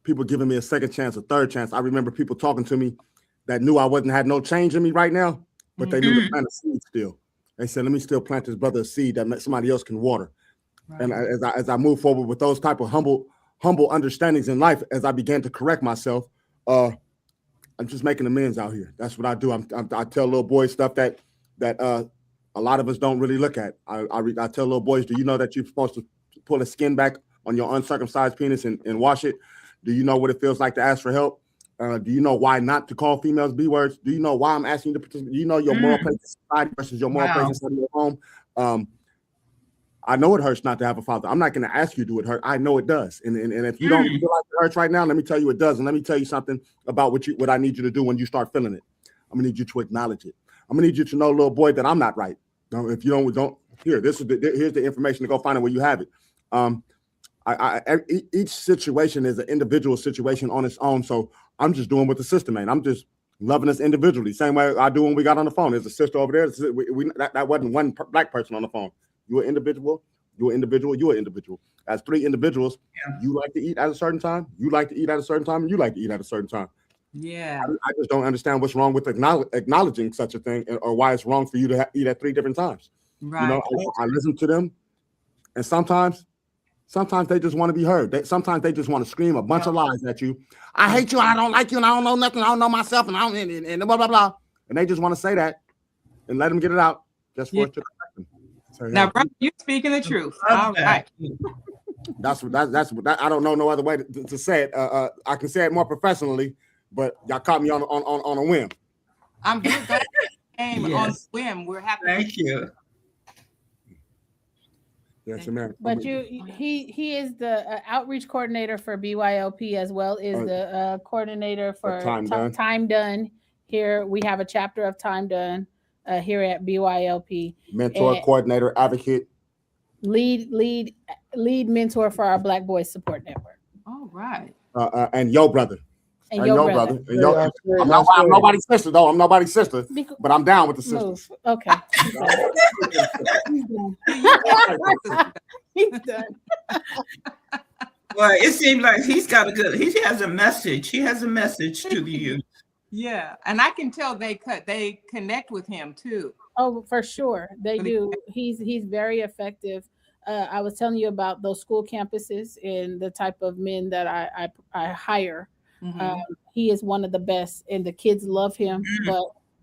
people giving me a second chance, a third chance. I remember people talking to me that knew I had no change in me right now, but they knew to plant a seed still. They said, "Let me still plant this brother a seed that somebody else can water." Right. And as I move forward with those type of humble understandings in life, as I began to correct myself, I'm just making amends out here. That's what I do. I tell little boys stuff that a lot of us don't really look at. I tell little boys, do you know that you're supposed to pull the skin back on your uncircumcised penis and wash it? Do you know what it feels like to ask for help? Do you know why not to call females B words? Do you know why I'm asking you to participate? Do you know your moral place in society versus your moral place inside of your home? I know it hurts not to have a father. I'm not going to ask you, do it hurt? I know it does. And if you don't feel like it hurts right now, let me tell you it does. And let me tell you something about what I need you to do when you start feeling it. I'm going to need you to acknowledge it. I'm going to need you to know, little boy, that I'm not right. Now, if you don't here, here's the information to go find it where you have it. Each situation is an individual situation on its own. So I'm just doing what the system ain't. I'm just loving us individually, same way I do when we got on the phone. There's a sister over there. That wasn't one black person on the phone. You're an individual. You're an individual. You're an individual. As three individuals, you like to eat at a certain time. You like to eat at a certain time, and you like to eat at a certain time. Yeah. I just don't understand what's wrong with acknowledging such a thing, or why it's wrong for you to eat at 3 different times. Right. You know, I listen to them, and sometimes they just want to be heard. Sometimes they just want to scream a bunch of lies at you. I hate you. I don't like you. And I don't know nothing. I don't know myself. And I don't and blah blah blah. And they just want to say that and let them get it out just for it to correct them. So, now, brother, you're speaking the truth. All right. That's what I don't know no other way to say it. I can say it more professionally, but y'all caught me on a whim. I'm good. On a whim. We're happy. Thank you. Yes, ma'am. But he is the outreach coordinator for BYLP, as well as the coordinator for Time Done. Here we have a chapter of Time Done here at BYLP. Mentor, coordinator, advocate, lead mentor for our Black Boys Support Network. All right. And yo brother. And your brother. I'm nobody's sister, though. I'm nobody's sister, but I'm down with the sisters. Okay. He's done. Well, it seems like he has a message. He has a message to the youth. Yeah, and I can tell they connect with him too. Oh, for sure, they do. He's very effective. I was telling you about those school campuses and the type of men that I hire. Mm-hmm. He is one of the best, and the kids love him, but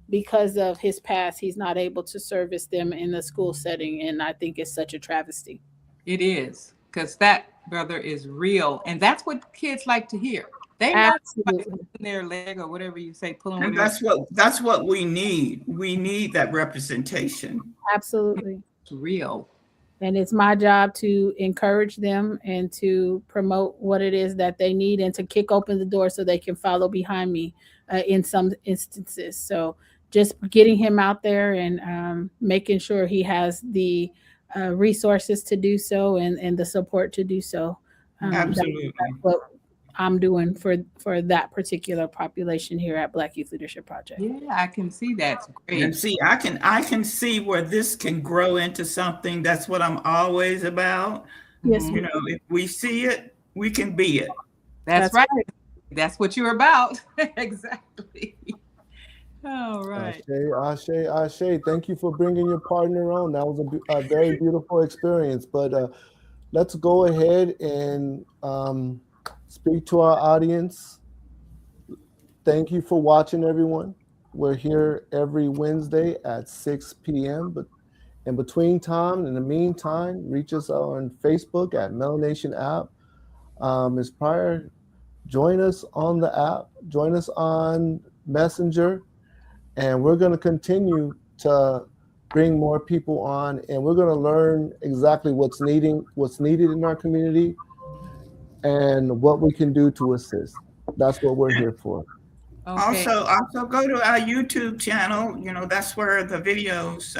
because of his past, he's not able to service them in the school setting, and I think it's such a travesty. It is, because that brother is real, and that's what kids like to hear. They want their leg or whatever you say, pulling. And that's what we need. We need that representation. Absolutely, it's real. And it's my job to encourage them and to promote what it is that they need and to kick open the door so they can follow behind me in some instances. So just getting him out there and making sure he has the resources to do so and the support to do so. Absolutely. That's what I'm doing for that particular population here at Black Youth Leadership Project. Yeah, I can see that's great. And see, I can see where this can grow into something. That's what I'm always about. Yes, you know, if we see it, we can be it. That's right. That's what you're about. Exactly. All right. Ashe. Thank you for bringing your partner on. That was a very beautiful experience. But let's go ahead and speak to our audience. Thank you for watching, everyone. We're here every Wednesday at 6 p.m. But in between time, in the meantime, reach us on Facebook at MelaNation App. Ms. Pryor, join us on the app. Join us on Messenger. And we're going to continue to bring more people on. And we're going to learn exactly what's needed in our community and what we can do to assist. That's what we're here for. Okay. Also go to our YouTube channel. You know, that's where the videos,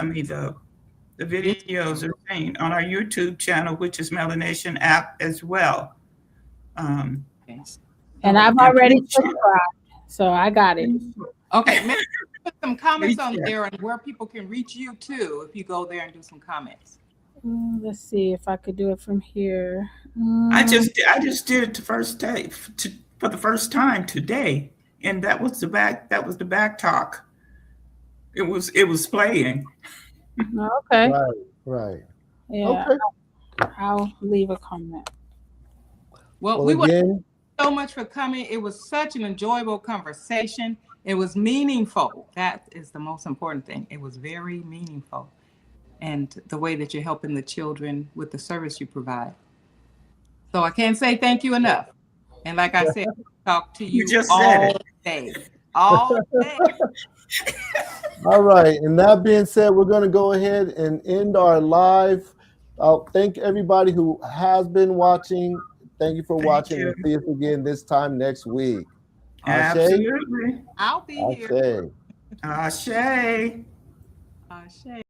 the videos are seen on our YouTube channel, which is MelaNation App as well. And I've already subscribed, so I got it. Okay, put some comments on there and where people can reach you too, if you go there and do some comments. Let's see if I could do it from here. I just did it for the first time today, and that was the back talk. It was playing. Okay. Right. Yeah. Okay. I'll leave a comment. Well, we want to thank you so much for coming. It was such an enjoyable conversation. It was meaningful. That is the most important thing. It was very meaningful. And the way that you're helping the children with the service you provide. So I can't say thank you enough. And like I said, talk to you all day. All day. All right. And that being said, we're going to go ahead and end our live. I'll thank everybody who has been watching. Thank you for watching. And see us again this time next week. Absolutely. I'll be here. Ashe. Ashe.